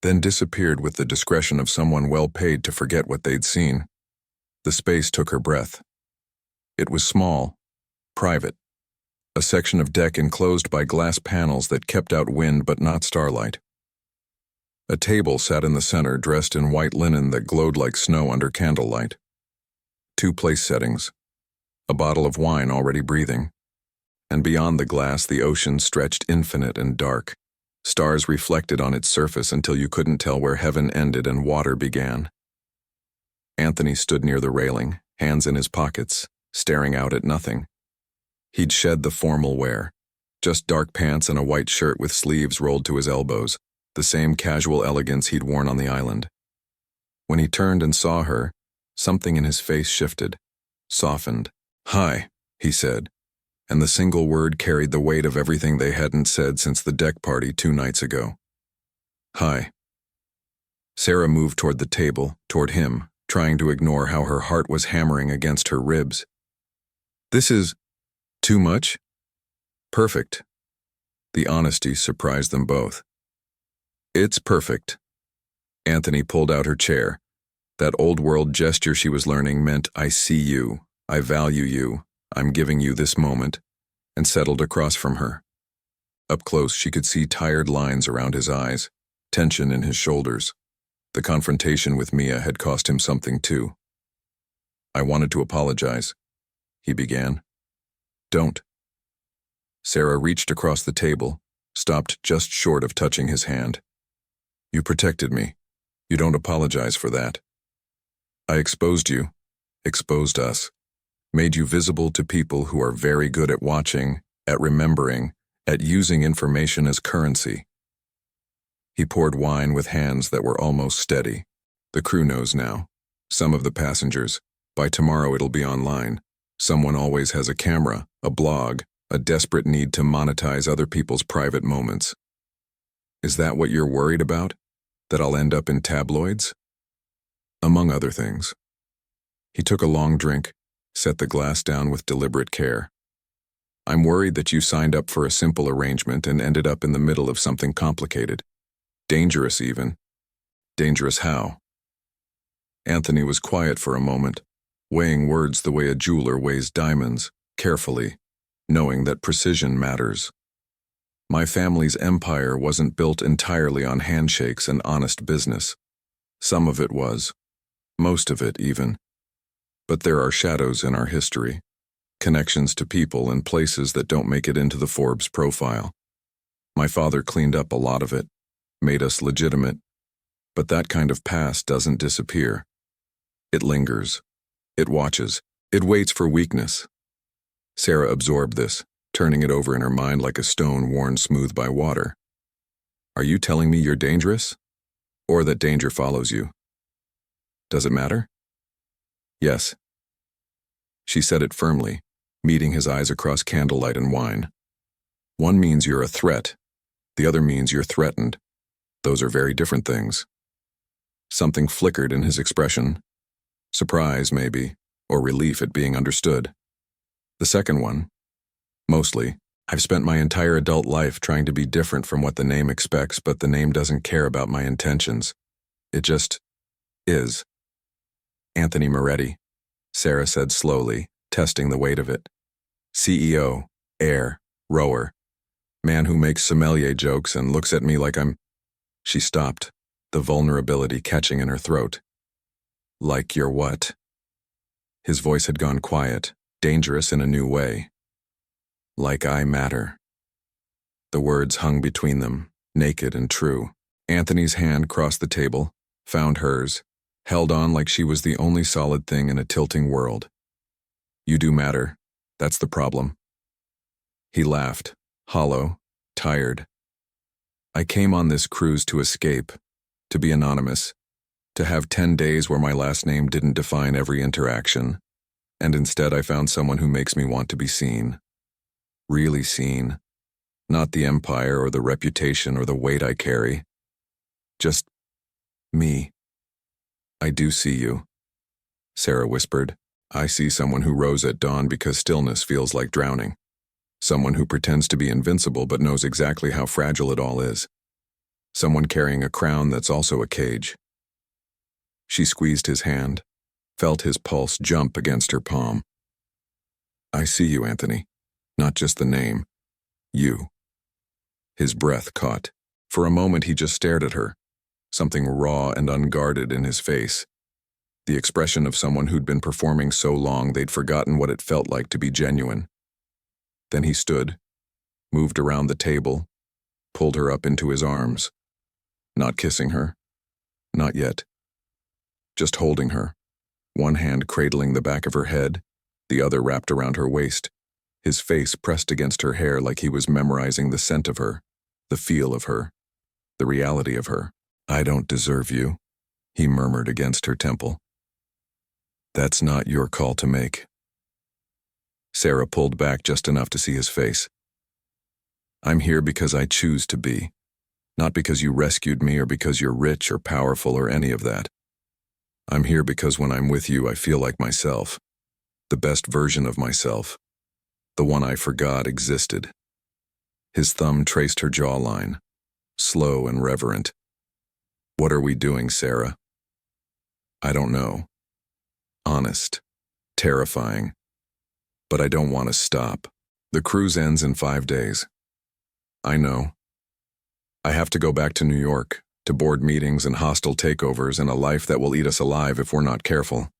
then disappeared with the discretion of someone well paid to forget what they'd seen. The space took her breath. It was small, private, a section of deck enclosed by glass panels that kept out wind but not starlight. A table sat in the center, dressed in white linen that glowed like snow under candlelight. 2 place settings, a bottle of wine already breathing, and beyond the glass the ocean stretched infinite and dark, stars reflected on its surface until you couldn't tell where heaven ended and water began. Anthony stood near the railing, hands in his pockets, staring out at nothing. He'd shed the formal wear, just dark pants and a white shirt with sleeves rolled to his elbows, the same casual elegance he'd worn on the island. When he turned and saw her, something in his face shifted, softened. "Hi," he said, and the single word carried the weight of everything they hadn't said since the deck party 2 nights ago. "Hi." Sarah moved toward the table, toward him, trying to ignore how her heart was hammering against her ribs. "This is too much?" "Perfect." The honesty surprised them both. "It's perfect." Anthony pulled out her chair. That old-world gesture she was learning meant, "I see you, I value you, I'm giving you this moment," and settled across from her. Up close, she could see tired lines around his eyes, tension in his shoulders. The confrontation with Mia had cost him something too. "I wanted to apologize," he began. "Don't." Sarah reached across the table, stopped just short of touching his hand. "You protected me. You don't apologize for that. I exposed you, exposed us, made you visible to people who are very good at watching, at remembering, at using information as currency." He poured wine with hands that were almost steady. "The crew knows now. Some of the passengers. By tomorrow it'll be online. Someone always has a camera, a blog, a desperate need to monetize other people's private moments. Is that what you're worried about? That I'll end up in tabloids?" "Among other things." He took a long drink, set the glass down with deliberate care. "I'm worried that you signed up for a simple arrangement and ended up in the middle of something complicated. Dangerous even." "Dangerous how?" Anthony was quiet for a moment, weighing words the way a jeweler weighs diamonds, carefully, knowing that precision matters. "My family's empire wasn't built entirely on handshakes and honest business. Some of it was. Most of it, even. But there are shadows in our history, connections to people and places that don't make it into the Forbes profile. My father cleaned up a lot of it, made us legitimate, but that kind of past doesn't disappear. It lingers. It watches. It waits for weakness." Sarah absorbed this, turning it over in her mind like a stone worn smooth by water. "Are you telling me you're dangerous? Or that danger follows you? Does it matter?" "Yes." She said it firmly, meeting his eyes across candlelight and wine. "One means you're a threat. The other means you're threatened. Those are very different things." Something flickered in his expression. Surprise, maybe, or relief at being understood. "The second one. Mostly. I've spent my entire adult life trying to be different from what the name expects, but the name doesn't care about my intentions. It just is." "Anthony Moretti," Sarah said slowly, testing the weight of it. "CEO, heir, rower, man who makes sommelier jokes and looks at me like I'm—" She stopped, the vulnerability catching in her throat. "Like you're what?" His voice had gone quiet, dangerous in a new way. "Like I matter." The words hung between them, naked and true. Anthony's hand crossed the table, found hers, held on like she was the only solid thing in a tilting world. "You do matter. That's the problem." He laughed, hollow, tired. "I came on this cruise to escape, to be anonymous, to have 10 days where my last name didn't define every interaction, and instead I found someone who makes me want to be seen. Really seen. Not the empire or the reputation or the weight I carry. Just me." "I do see you," Sarah whispered. "I see someone who rose at dawn because stillness feels like drowning. Someone who pretends to be invincible but knows exactly how fragile it all is. Someone carrying a crown that's also a cage." She squeezed his hand, felt his pulse jump against her palm. "I see you, Anthony. Not just the name. You." His breath caught. For a moment he just stared at her, something raw and unguarded in his face. the expression of someone who'd been performing so long they'd forgotten what it felt like to be genuine. Then he stood, moved around the table, pulled her up into his arms. Not kissing her. Not yet. Just holding her, one hand cradling the back of her head, the other wrapped around her waist, his face pressed against her hair like he was memorizing the scent of her, the feel of her, the reality of her. "I don't deserve you," he murmured against her temple. "That's not your call to make." Sarah pulled back just enough to see his face. "I'm here because I choose to be, not because you rescued me or because you're rich or powerful or any of that. I'm here because when I'm with you I feel like myself, the best version of myself, the one I forgot existed." His thumb traced her jawline, slow and reverent. "What are we doing, Sarah?" "I don't know. Honest. Terrifying. But I don't want to stop. The cruise ends in 5 days. I know. I have to go back to New York, to board meetings and hostile takeovers and a life that will eat us alive if we're not careful.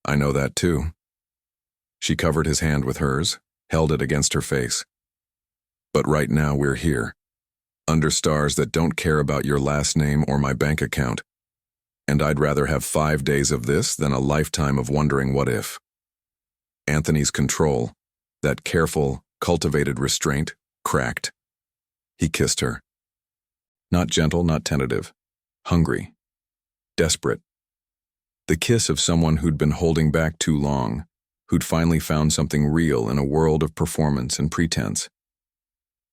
I know that too." She covered his hand with hers, held it against her face. "But right now we're here, under stars that don't care about your last name or my bank account. And I'd rather have 5 days of this than a lifetime of wondering what if." Anthony's control, that careful, cultivated restraint, cracked. He kissed her. Not gentle, not tentative. Hungry. Desperate. The kiss of someone who'd been holding back too long, who'd finally found something real in a world of performance and pretense.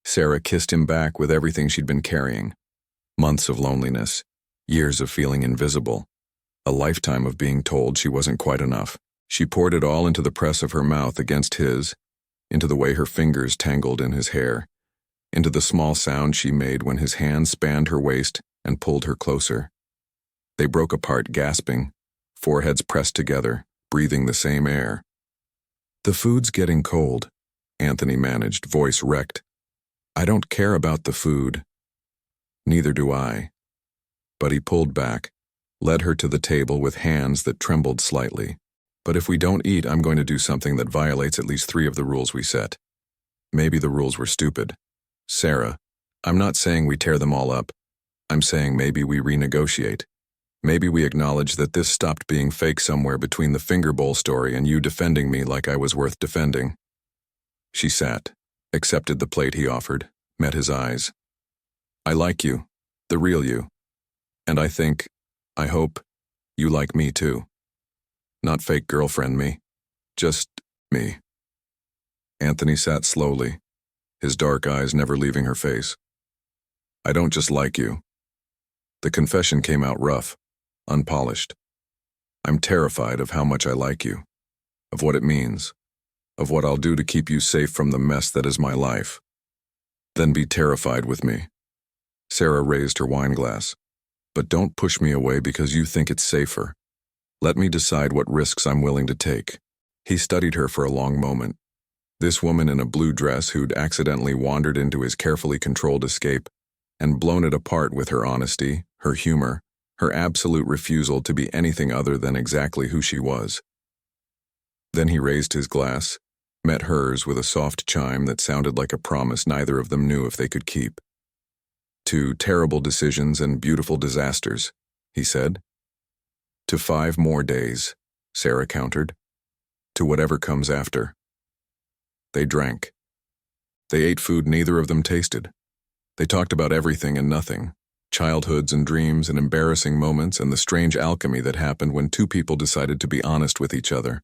Sarah kissed him back with everything she'd been carrying. Months of loneliness, years of feeling invisible, a lifetime of being told she wasn't quite enough. She poured it all into the press of her mouth against his, into the way her fingers tangled in his hair, into the small sound she made when his hand spanned her waist and pulled her closer. They broke apart gasping, foreheads pressed together, breathing the same air. "The food's getting cold," Anthony managed, voice wrecked. "I don't care about the food." "Neither do I." But he pulled back, led her to the table with hands that trembled slightly. "But if we don't eat, I'm going to do something that violates at least 3 of the rules we set. Maybe the rules were stupid. Sarah, I'm not saying we tear them all up. I'm saying maybe we renegotiate. Maybe we acknowledge that this stopped being fake somewhere between the finger bowl story and you defending me like I was worth defending." She sat, accepted the plate he offered, met his eyes. "I like you, the real you. And I hope, you like me too. Not fake girlfriend me, just me." Anthony sat slowly, his dark eyes never leaving her face. "I don't just like you." The confession came out rough, unpolished. "I'm terrified of how much I like you, of what it means, of what I'll do to keep you safe from the mess that is my life. Then be terrified with me." Sarah raised her wine glass. "But don't push me away because you think it's safer. Let me decide what risks I'm willing to take." He studied her for a long moment. This woman in a blue dress who'd accidentally wandered into his carefully controlled escape and blown it apart with her honesty, her humor, her absolute refusal to be anything other than exactly who she was. Then he raised his glass, met hers with a soft chime that sounded like a promise neither of them knew if they could keep. "To terrible decisions and beautiful disasters," he said. "To 5 more days," Sarah countered. "To whatever comes after." They drank. They ate food neither of them tasted. They talked about everything and nothing, childhoods and dreams and embarrassing moments and the strange alchemy that happened when 2 people decided to be honest with each other.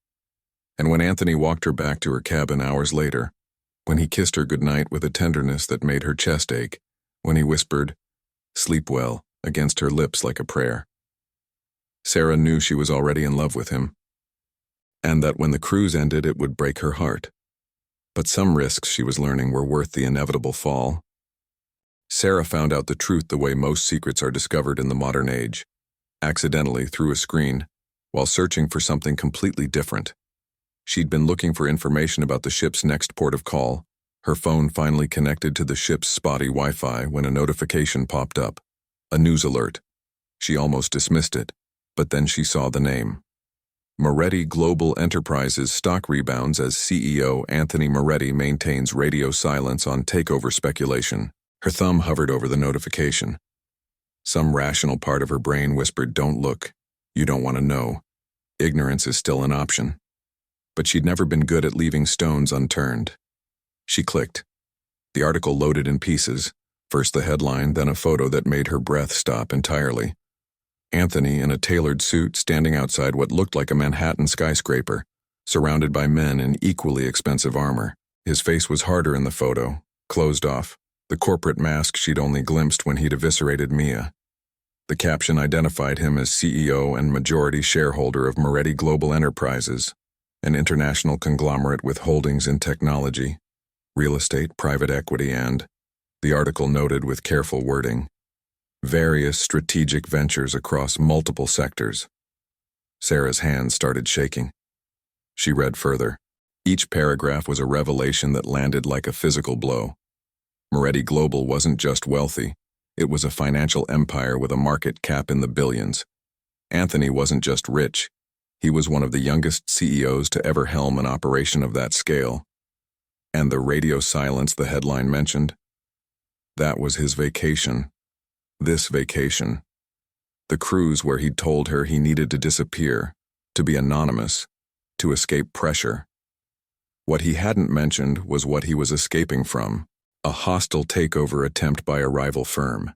And when Anthony walked her back to her cabin hours later, when he kissed her goodnight with a tenderness that made her chest ache, when he whispered, "Sleep well," against her lips like a prayer, Sarah knew she was already in love with him, and that when the cruise ended it would break her heart. But some risks, she was learning, were worth the inevitable fall. Sarah found out the truth the way most secrets are discovered in the modern age, accidentally through a screen, while searching for something completely different. She'd been looking for information about the ship's next port of call, her phone finally connected to the ship's spotty Wi-Fi when a notification popped up, a news alert. She almost dismissed it. But then she saw the name. Moretti Global Enterprises stock rebounds as CEO Anthony Moretti maintains radio silence on takeover speculation. Her thumb hovered over the notification. Some rational part of her brain whispered, "Don't look. You don't want to know. Ignorance is still an option." But she'd never been good at leaving stones unturned. She clicked. The article loaded in pieces, first the headline, then a photo that made her breath stop entirely. Anthony in a tailored suit standing outside what looked like a Manhattan skyscraper, surrounded by men in equally expensive armor. His face was harder in the photo, closed off, the corporate mask she'd only glimpsed when he'd eviscerated Mia. The caption identified him as CEO and majority shareholder of Moretti Global Enterprises, an international conglomerate with holdings in technology, real estate, private equity, and, the article noted with careful wording, various strategic ventures across multiple sectors. Sarah's hands started shaking. She read further. Each paragraph was a revelation that landed like a physical blow. Moretti Global wasn't just wealthy. It was a financial empire with a market cap in the billions. Anthony wasn't just rich. He was one of the youngest CEOs to ever helm an operation of that scale. And the radio silence the headline mentioned? That was his vacation. This vacation. The cruise where he'd told her he needed to disappear, to be anonymous, to escape pressure. What he hadn't mentioned was what he was escaping from. A hostile takeover attempt by a rival firm.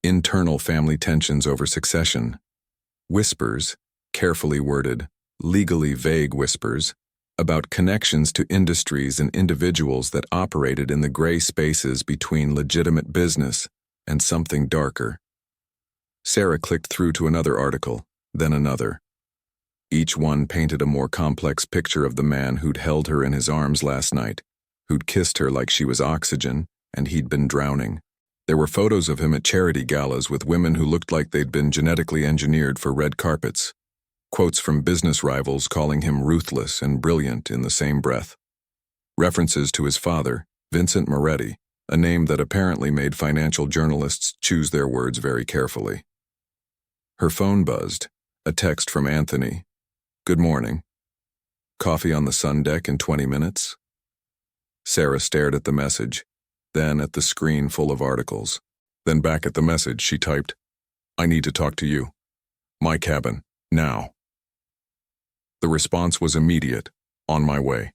Internal family tensions over succession. Whispers, carefully worded, legally vague whispers, about connections to industries and individuals that operated in the gray spaces between legitimate business and something darker. Sarah clicked through to another article, then another. Each one painted a more complex picture of the man who'd held her in his arms last night, who'd kissed her like she was oxygen, and he'd been drowning. There were photos of him at charity galas with women who looked like they'd been genetically engineered for red carpets. Quotes from business rivals calling him ruthless and brilliant in the same breath. References to his father, Vincent Moretti, a name that apparently made financial journalists choose their words very carefully. Her phone buzzed, a text from Anthony. "Good morning. Coffee on the sun deck in 20 minutes? Sarah stared at the message, then at the screen full of articles. Then back at the message, she typed, "I need to talk to you. My cabin, now." The response was immediate, "On my way."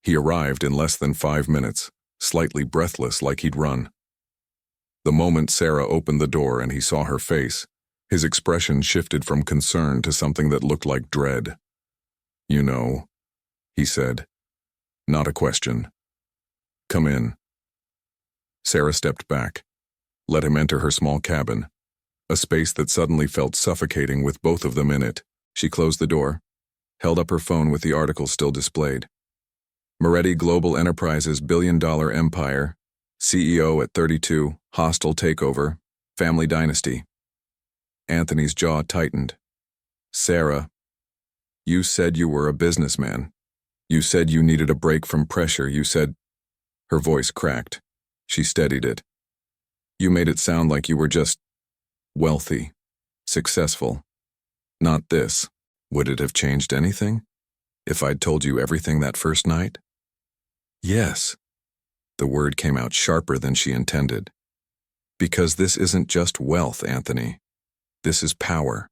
He arrived in less than 5 minutes, slightly breathless like he'd run. The moment Sarah opened the door and he saw her face, his expression shifted from concern to something that looked like dread. "You know," he said. "Not a question. Come in." Sarah stepped back, let him enter her small cabin, a space that suddenly felt suffocating with both of them in it. She closed the door, held up her phone with the article still displayed. Moretti Global Enterprises billion-dollar empire, CEO at 32, hostile takeover, family dynasty. Anthony's jaw tightened. "Sarah, you said you were a businessman. You said you needed a break from pressure. You said..." Her voice cracked. She steadied it. "You made it sound like you were just wealthy, successful. Not this. Would it have changed anything if I'd told you everything that first night?" "Yes." The word came out sharper than she intended. "Because this isn't just wealth, Anthony. This is power.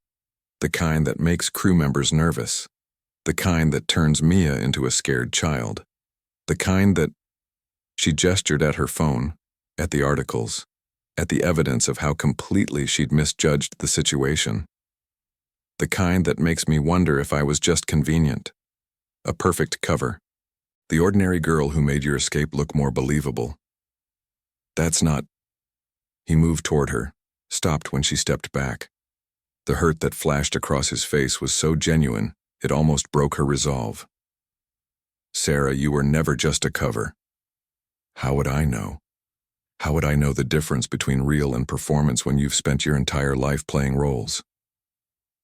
The kind that makes crew members nervous. The kind that turns Mia into a scared child. The kind that..." She gestured at her phone, at the articles, at the evidence of how completely she'd misjudged the situation. "The kind that makes me wonder if I was just convenient. A perfect cover. The ordinary girl who made your escape look more believable. That's not..." He moved toward her, stopped when she stepped back. The hurt that flashed across his face was so genuine, it almost broke her resolve. "Sarah, you were never just a cover." "How would I know? How would I know the difference between real and performance when you've spent your entire life playing roles?"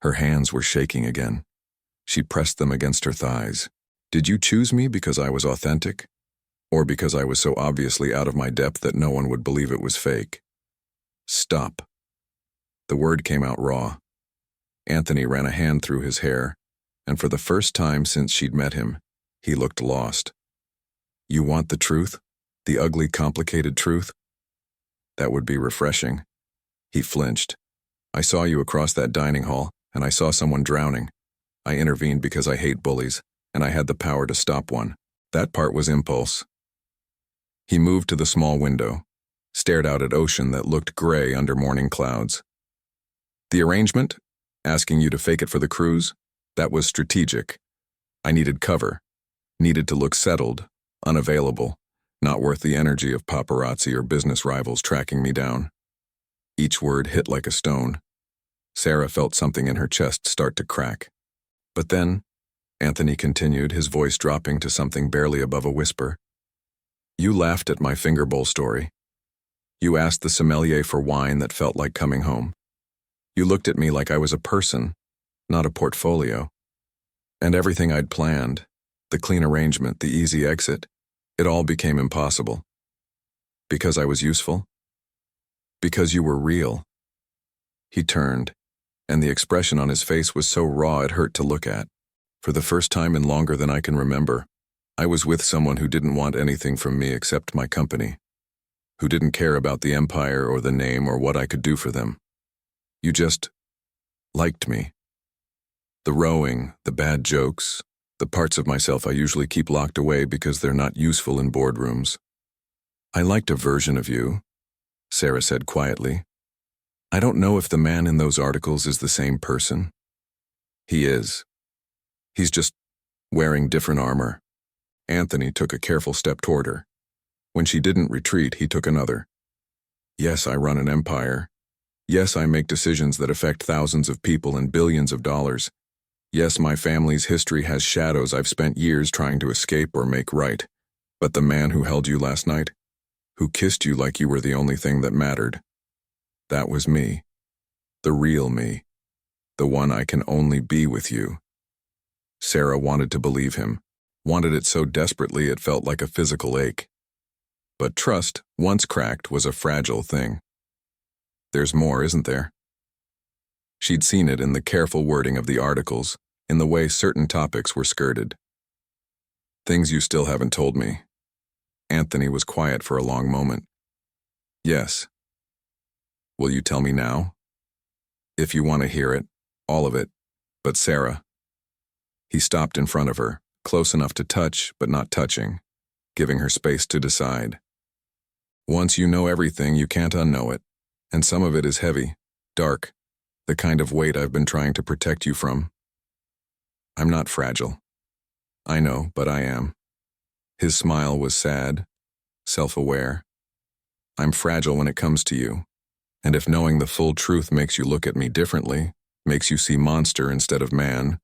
Her hands were shaking again. She pressed them against her thighs. "Did you choose me because I was authentic? Or because I was so obviously out of my depth that no one would believe it was fake?" "Stop." The word came out raw. Anthony ran a hand through his hair, and for the first time since she'd met him, he looked lost. You want the truth? The ugly, complicated truth? That would be refreshing. He flinched. I saw you across that dining hall, and I saw someone drowning. I intervened because I hate bullies, and I had the power to stop one. That part was impulse. He moved to the small window, stared out at ocean that looked gray under morning clouds. The arrangement, asking you to fake it for the cruise, that was strategic. I needed cover, needed to look settled, unavailable, not worth the energy of paparazzi or business rivals tracking me down. Each word hit like a stone. Sarah felt something in her chest start to crack. But then, Anthony continued, his voice dropping to something barely above a whisper. You laughed at my finger bowl story. You asked the sommelier for wine that felt like coming home. You looked at me like I was a person, not a portfolio. And everything I'd planned, the clean arrangement, the easy exit, it all became impossible. Because I was useful? Because you were real. He turned, and the expression on his face was so raw it hurt to look at. For the first time in longer than I can remember, I was with someone who didn't want anything from me except my company, who didn't care about the empire or the name or what I could do for them. You just liked me. The rowing, the bad jokes, the parts of myself I usually keep locked away because they're not useful in boardrooms. I liked a version of you, Sarah said quietly. I don't know if the man in those articles is the same person. He is. He's just wearing different armor. Anthony took a careful step toward her. When she didn't retreat, he took another. Yes, I run an empire. Yes, I make decisions that affect thousands of people and billions of dollars. Yes, my family's history has shadows I've spent years trying to escape or make right. But the man who held you last night, who kissed you like you were the only thing that mattered, that was me. The real me. The one I can only be with you. Sarah wanted to believe him, wanted it so desperately it felt like a physical ache. But trust, once cracked, was a fragile thing. There's more, isn't there? She'd seen it in the careful wording of the articles, in the way certain topics were skirted. Things you still haven't told me. Anthony was quiet for a long moment. Yes. Will you tell me now? If you want to hear it, all of it. But Sarah. He stopped in front of her, close enough to touch, but not touching, giving her space to decide. Once you know everything, you can't unknow it, and some of it is heavy, dark, the kind of weight I've been trying to protect you from. I'm not fragile. I know, but I am. His smile was sad, self-aware. I'm fragile when it comes to you, and if knowing the full truth makes you look at me differently, makes you see monster instead of man,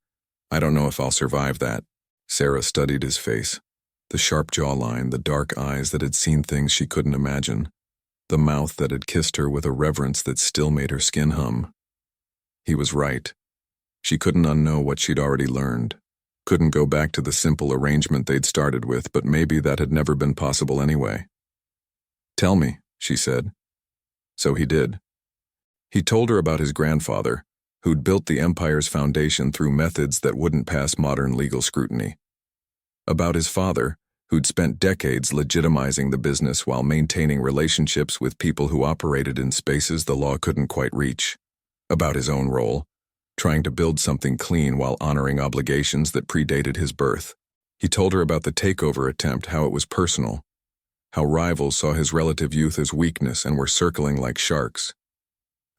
I don't know if I'll survive that. Sarah studied his face, the sharp jawline, the dark eyes that had seen things she couldn't imagine, the mouth that had kissed her with a reverence that still made her skin hum. He was right. She couldn't unknow what she'd already learned, couldn't go back to the simple arrangement they'd started with, but maybe that had never been possible anyway. Tell me, she said. So he did. He told her about his grandfather, who'd built the empire's foundation through methods that wouldn't pass modern legal scrutiny. About his father, who'd spent decades legitimizing the business while maintaining relationships with people who operated in spaces the law couldn't quite reach. About his own role, trying to build something clean while honoring obligations that predated his birth. He told her about the takeover attempt, how it was personal, how rivals saw his relative youth as weakness and were circling like sharks.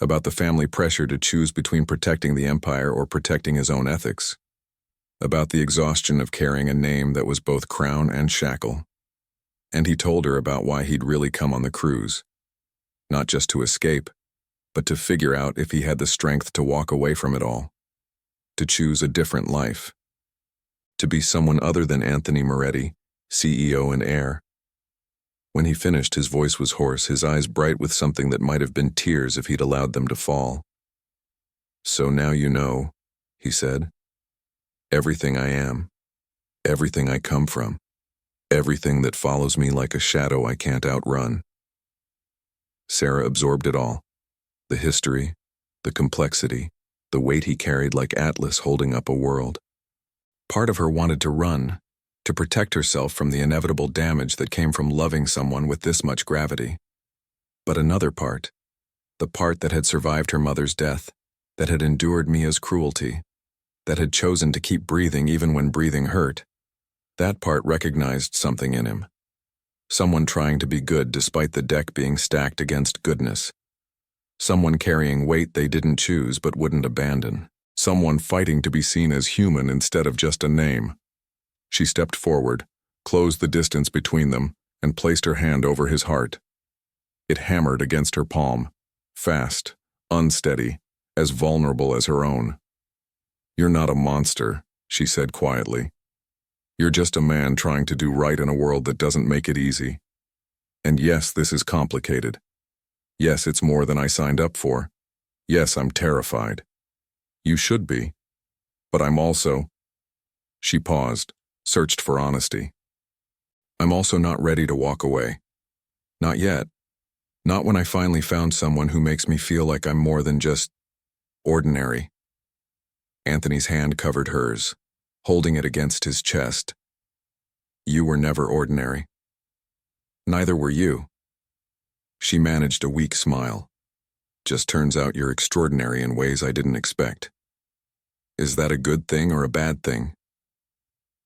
About the family pressure to choose between protecting the empire or protecting his own ethics. About the exhaustion of carrying a name that was both crown and shackle. And he told her about why he'd really come on the cruise. Not just to escape, but to figure out if he had the strength to walk away from it all. To choose a different life. To be someone other than Anthony Moretti, CEO and heir. When he finished, his voice was hoarse, his eyes bright with something that might have been tears if he'd allowed them to fall. So now you know, he said. Everything I am. Everything I come from. Everything that follows me like a shadow I can't outrun. Sarah absorbed it all. The history, the complexity, the weight he carried like Atlas holding up a world. Part of her wanted to run, to protect herself from the inevitable damage that came from loving someone with this much gravity. But another part, the part that had survived her mother's death, that had endured Mia's cruelty, that had chosen to keep breathing even when breathing hurt, that part recognized something in him. Someone trying to be good despite the deck being stacked against goodness. Someone carrying weight they didn't choose but wouldn't abandon. Someone fighting to be seen as human instead of just a name. She stepped forward, closed the distance between them, and placed her hand over his heart. It hammered against her palm, fast, unsteady, as vulnerable as her own. "You're not a monster," she said quietly. "You're just a man trying to do right in a world that doesn't make it easy. And yes, this is complicated. Yes, it's more than I signed up for. Yes, I'm terrified. You should be. But I'm also—" She paused, searched for honesty. "I'm also not ready to walk away. Not yet. Not when I finally found someone who makes me feel like I'm more than just ordinary." Anthony's hand covered hers, holding it against his chest. "You were never ordinary. Neither were you." She managed a weak smile. "Just turns out you're extraordinary in ways I didn't expect. Is that a good thing or a bad thing?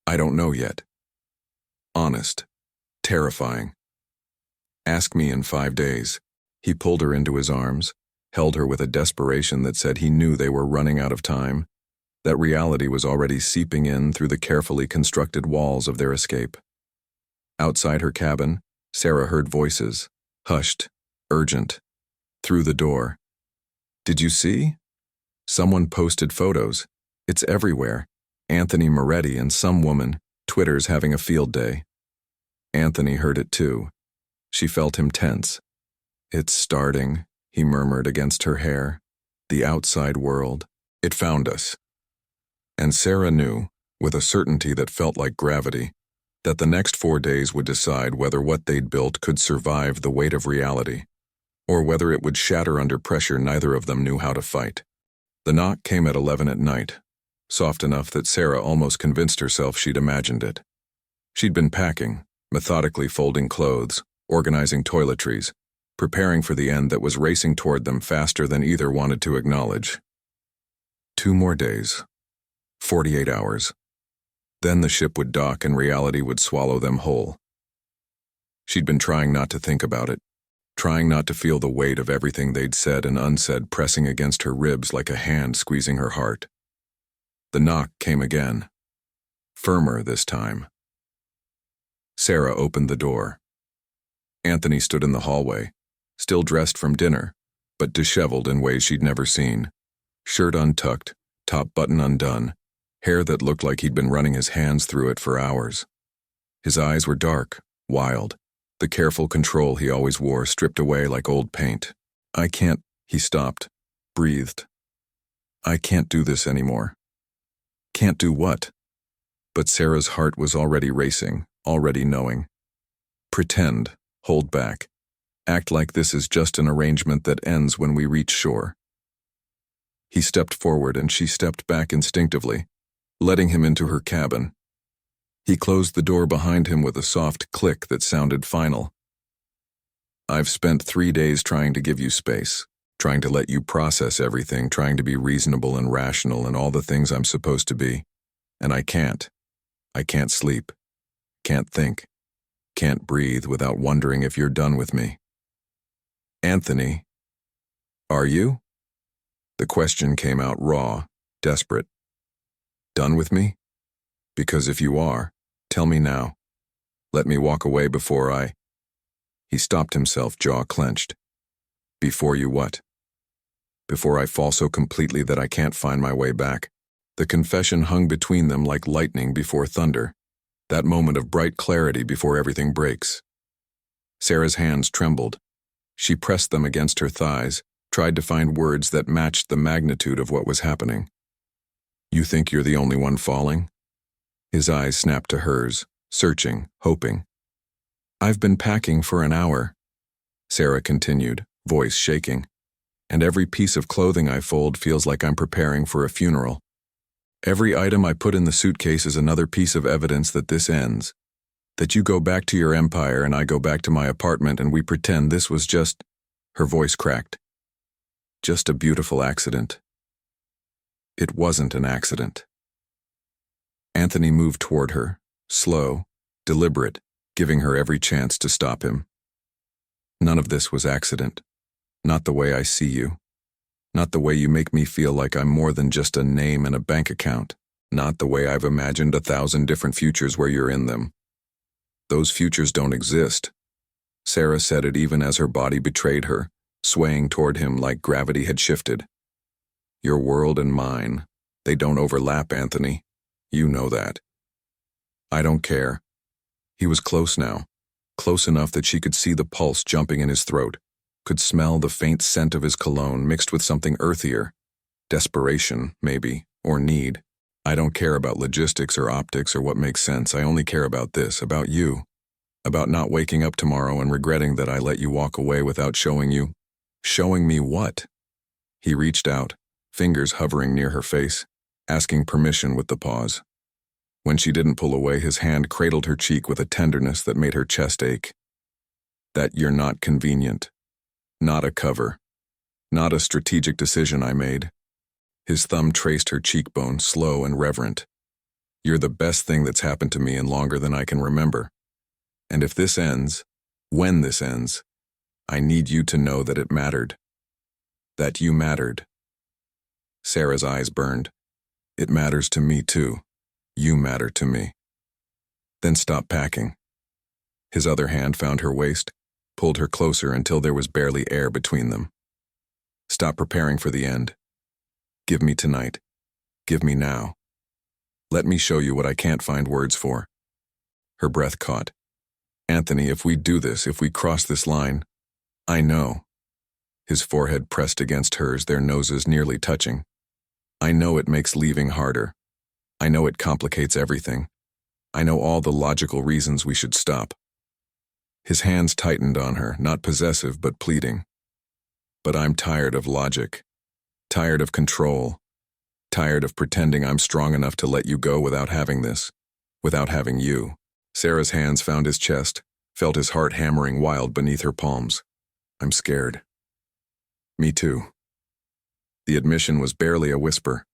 I don't know yet. Honest. Terrifying. Ask me in 5 days." He pulled her into his arms, held her with a desperation that said he knew they were running out of time, that reality was already seeping in through the carefully constructed walls of their escape. Outside her cabin, Sarah heard voices, hushed, urgent. Through the door. "Did you see? Someone posted photos. It's everywhere. Anthony Moretti and some woman, Twitter's having a field day." Anthony heard it too. She felt him tense. "It's starting," he murmured against her hair. "The outside world. It found us." And Sarah knew, with a certainty that felt like gravity, that the next 4 days would decide whether what they'd built could survive the weight of reality, or whether it would shatter under pressure neither of them knew how to fight. The knock came at 11 at night, soft enough that Sarah almost convinced herself she'd imagined it. She'd been packing, methodically folding clothes, organizing toiletries, preparing for the end that was racing toward them faster than either wanted to acknowledge. 2 more days. 48 hours. Then the ship would dock and reality would swallow them whole. She'd been trying not to think about it, trying not to feel the weight of everything they'd said and unsaid pressing against her ribs like a hand squeezing her heart. The knock came again. Firmer this time. Sarah opened the door. Anthony stood in the hallway, still dressed from dinner, but disheveled in ways she'd never seen. Shirt untucked, top button undone, hair that looked like he'd been running his hands through it for hours. His eyes were dark, wild, the careful control he always wore stripped away like old paint. "I can't," he stopped, breathed. "I can't do this anymore." "Can't do what?" But Sarah's heart was already racing, already knowing. "Pretend, hold back, act like this is just an arrangement that ends when we reach shore." He stepped forward and she stepped back instinctively, letting him into her cabin. He closed the door behind him with a soft click that sounded final. "I've spent 3 days trying to give you space, trying to let you process everything, trying to be reasonable and rational and all the things I'm supposed to be. And I can't. I can't sleep. Can't think. Can't breathe without wondering if you're done with me." "Anthony, are you?" The question came out raw, desperate. "Done with me? Because if you are, tell me now. Let me walk away before I—" He stopped himself, jaw clenched. "Before you what?" "Before I fall so completely that I can't find my way back." The confession hung between them like lightning before thunder, that moment of bright clarity before everything breaks. Sarah's hands trembled. She pressed them against her thighs, tried to find words that matched the magnitude of what was happening. "You think you're the only one falling?" His eyes snapped to hers, searching, hoping. "I've been packing for an hour," Sarah continued, voice shaking. And every piece of clothing I fold feels like I'm preparing for a funeral. Every item I put in the suitcase is another piece of evidence that this ends. That you go back to your empire and I go back to my apartment and we pretend this was just, her voice cracked, just a beautiful accident. It wasn't an accident. Anthony moved toward her, slow, deliberate, giving her every chance to stop him. None of this was accident. Not the way I see you. Not the way you make me feel like I'm more than just a name and a bank account. Not the way I've imagined 1,000 different futures where you're in them. Those futures don't exist. Sarah said it even as her body betrayed her, swaying toward him like gravity had shifted. Your world and mine, they don't overlap, Anthony. You know that. I don't care. He was close now, close enough that she could see the pulse jumping in his throat, could smell the faint scent of his cologne mixed with something earthier. Desperation, maybe, or need. I don't care about logistics or optics or what makes sense. I only care about this, about you. About not waking up tomorrow and regretting that I let you walk away without showing you. Showing me what? He reached out, fingers hovering near her face, asking permission with the pause. When she didn't pull away, his hand cradled her cheek with a tenderness that made her chest ache. That you're not convenient. Not a cover. Not a strategic decision I made. His thumb traced her cheekbone, slow and reverent. You're the best thing that's happened to me in longer than I can remember. And if this ends, when this ends, I need you to know that it mattered. That you mattered. Sarah's eyes burned. It matters to me too. You matter to me. Then stop packing. His other hand found her waist, pulled her closer until there was barely air between them. Stop preparing for the end. Give me tonight. Give me now. Let me show you what I can't find words for. Her breath caught. Anthony, if we do this, if we cross this line, I know. His forehead pressed against hers, their noses nearly touching. I know it makes leaving harder. I know it complicates everything. I know all the logical reasons we should stop. His hands tightened on her, not possessive but pleading. But I'm tired of logic. Tired of control. Tired of pretending I'm strong enough to let you go without having this. Without having you. Sarah's hands found his chest, felt his heart hammering wild beneath her palms. I'm scared. Me too. The admission was barely a whisper.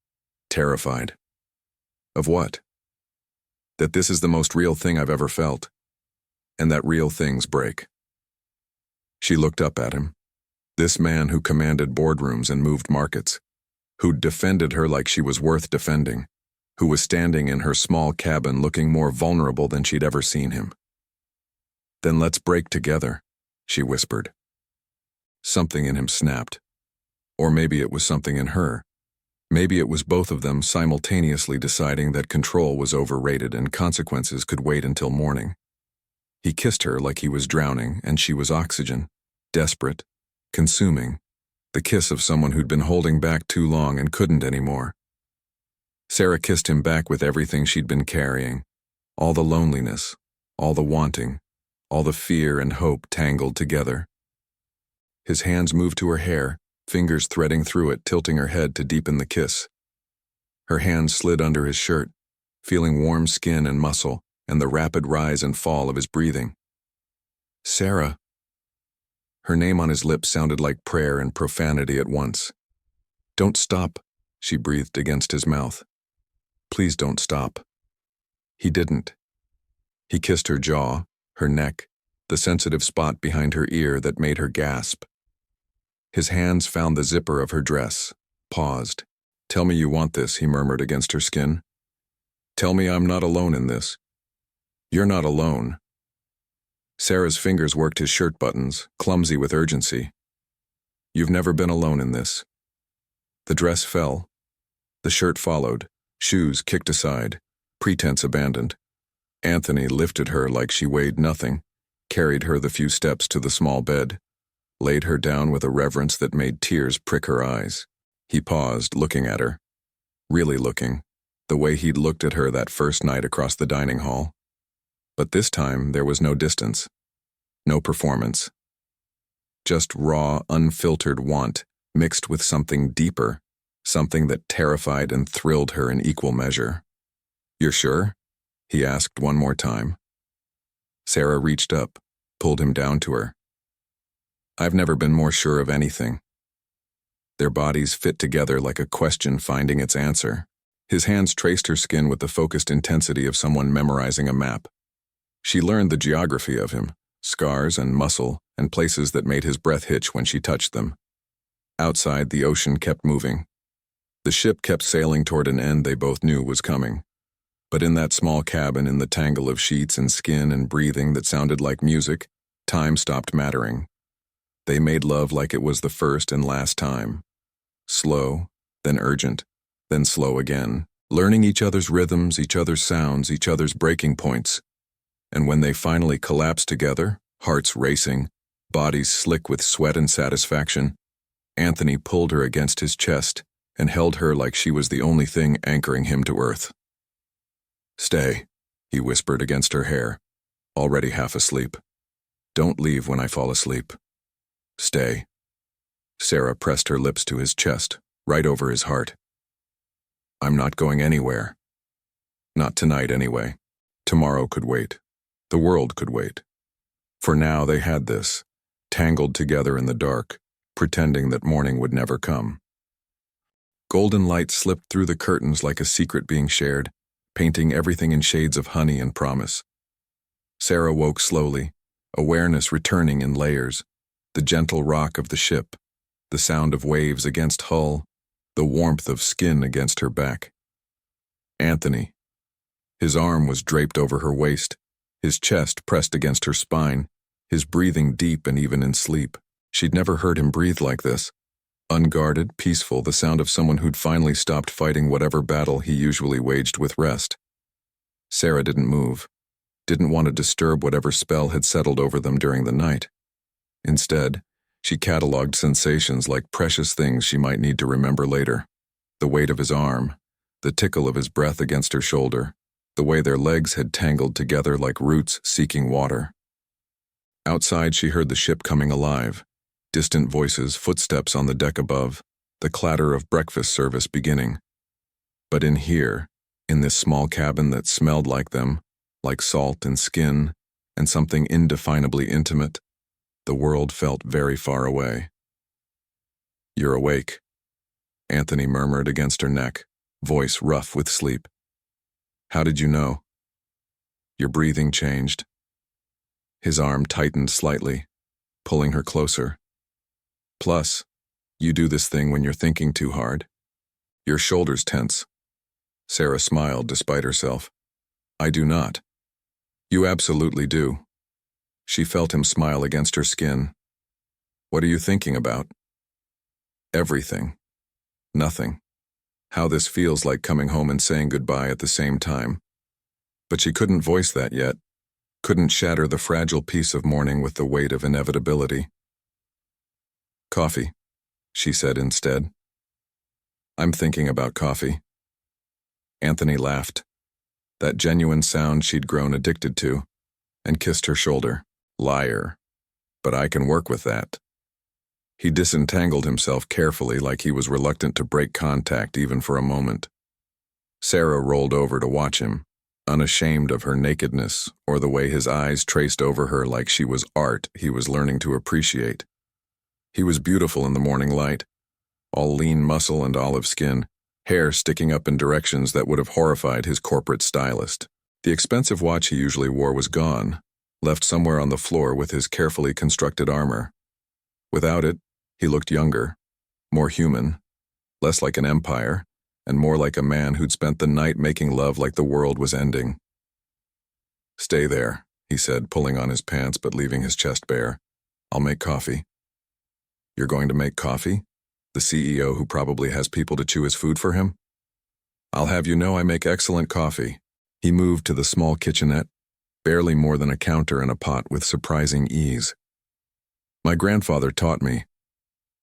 Terrified. Of what? That this is the most real thing I've ever felt. And that real things break. She looked up at him. This man who commanded boardrooms and moved markets, who'd defended her like she was worth defending, who was standing in her small cabin looking more vulnerable than she'd ever seen him. Then let's break together, she whispered. Something in him snapped. Or maybe it was something in her. Maybe it was both of them simultaneously deciding that control was overrated and consequences could wait until morning. He kissed her like he was drowning and she was oxygen, desperate, consuming, the kiss of someone who'd been holding back too long and couldn't anymore. Sarah kissed him back with everything she'd been carrying, all the loneliness, all the wanting, all the fear and hope tangled together. His hands moved to her hair, fingers threading through it, tilting her head to deepen the kiss. Her hands slid under his shirt, feeling warm skin and muscle and the rapid rise and fall of his breathing. Sarah. Her name on his lips sounded like prayer and profanity at once. Don't stop, she breathed against his mouth. Please don't stop. He didn't. He kissed her jaw, her neck, the sensitive spot behind her ear that made her gasp. His hands found the zipper of her dress, paused. Tell me you want this, he murmured against her skin. Tell me I'm not alone in this. You're not alone. Sarah's fingers worked his shirt buttons, clumsy with urgency. You've never been alone in this. The dress fell. The shirt followed, shoes kicked aside, pretense abandoned. Anthony lifted her like she weighed nothing, carried her the few steps to the small bed, laid her down with a reverence that made tears prick her eyes. He paused, looking at her. Really looking, the way he'd looked at her that first night across the dining hall. But this time there was no distance, no performance. Just raw, unfiltered want, mixed with something deeper, something that terrified and thrilled her in equal measure. "You're sure?" he asked one more time. Sarah reached up, pulled him down to her. "I've never been more sure of anything." Their bodies fit together like a question finding its answer. His hands traced her skin with the focused intensity of someone memorizing a map. She learned the geography of him, scars and muscle, and places that made his breath hitch when she touched them. Outside, the ocean kept moving. The ship kept sailing toward an end they both knew was coming. But in that small cabin, in the tangle of sheets and skin and breathing that sounded like music, time stopped mattering. They made love like it was the first and last time. Slow, then urgent, then slow again, learning each other's rhythms, each other's sounds, each other's breaking points. And when they finally collapsed together, hearts racing, bodies slick with sweat and satisfaction, Anthony pulled her against his chest and held her like she was the only thing anchoring him to earth. "Stay," he whispered against her hair, already half asleep. "Don't leave when I fall asleep. Stay." Sarah pressed her lips to his chest, right over his heart. "I'm not going anywhere. Not tonight, anyway. Tomorrow could wait. The world could wait." For now they had this, tangled together in the dark, pretending that morning would never come. Golden light slipped through the curtains like a secret being shared, painting everything in shades of honey and promise. Sarah woke slowly, awareness returning in layers, the gentle rock of the ship, the sound of waves against hull, the warmth of skin against her back. Anthony. His arm was draped over her waist, his chest pressed against her spine, his breathing deep and even in sleep. She'd never heard him breathe like this. Unguarded, peaceful, the sound of someone who'd finally stopped fighting whatever battle he usually waged with rest. Sarah didn't move, didn't want to disturb whatever spell had settled over them during the night. Instead, she cataloged sensations like precious things she might need to remember later. The weight of his arm, the tickle of his breath against her shoulder, the way their legs had tangled together like roots seeking water. Outside, she heard the ship coming alive. Distant voices, footsteps on the deck above, the clatter of breakfast service beginning. But in here, in this small cabin that smelled like them, like salt and skin, and something indefinably intimate, the world felt very far away. "You're awake," Anthony murmured against her neck, voice rough with sleep. "How did you know?" "Your breathing changed." His arm tightened slightly, pulling her closer. "Plus, you do this thing when you're thinking too hard. Your shoulders tense." Sarah smiled despite herself. "I do not." "You absolutely do." She felt him smile against her skin. "What are you thinking about?" "Everything. Nothing. How this feels like coming home and saying goodbye at the same time." But she couldn't voice that yet, couldn't shatter the fragile piece of morning with the weight of inevitability. "Coffee," she said instead. "I'm thinking about coffee." Anthony laughed, that genuine sound she'd grown addicted to, and kissed her shoulder. "Liar. But I can work with that." He disentangled himself carefully like he was reluctant to break contact even for a moment. Sarah rolled over to watch him, unashamed of her nakedness or the way his eyes traced over her like she was art he was learning to appreciate. He was beautiful in the morning light, all lean muscle and olive skin, hair sticking up in directions that would have horrified his corporate stylist. The expensive watch he usually wore was gone, left somewhere on the floor with his carefully constructed armor. Without it, he looked younger, more human, less like an empire, and more like a man who'd spent the night making love like the world was ending. "Stay there," he said, pulling on his pants but leaving his chest bare. "I'll make coffee." "You're going to make coffee? The CEO who probably has people to chew his food for him?" "I'll have you know I make excellent coffee." He moved to the small kitchenette, barely more than a counter and a pot with surprising ease. "My grandfather taught me.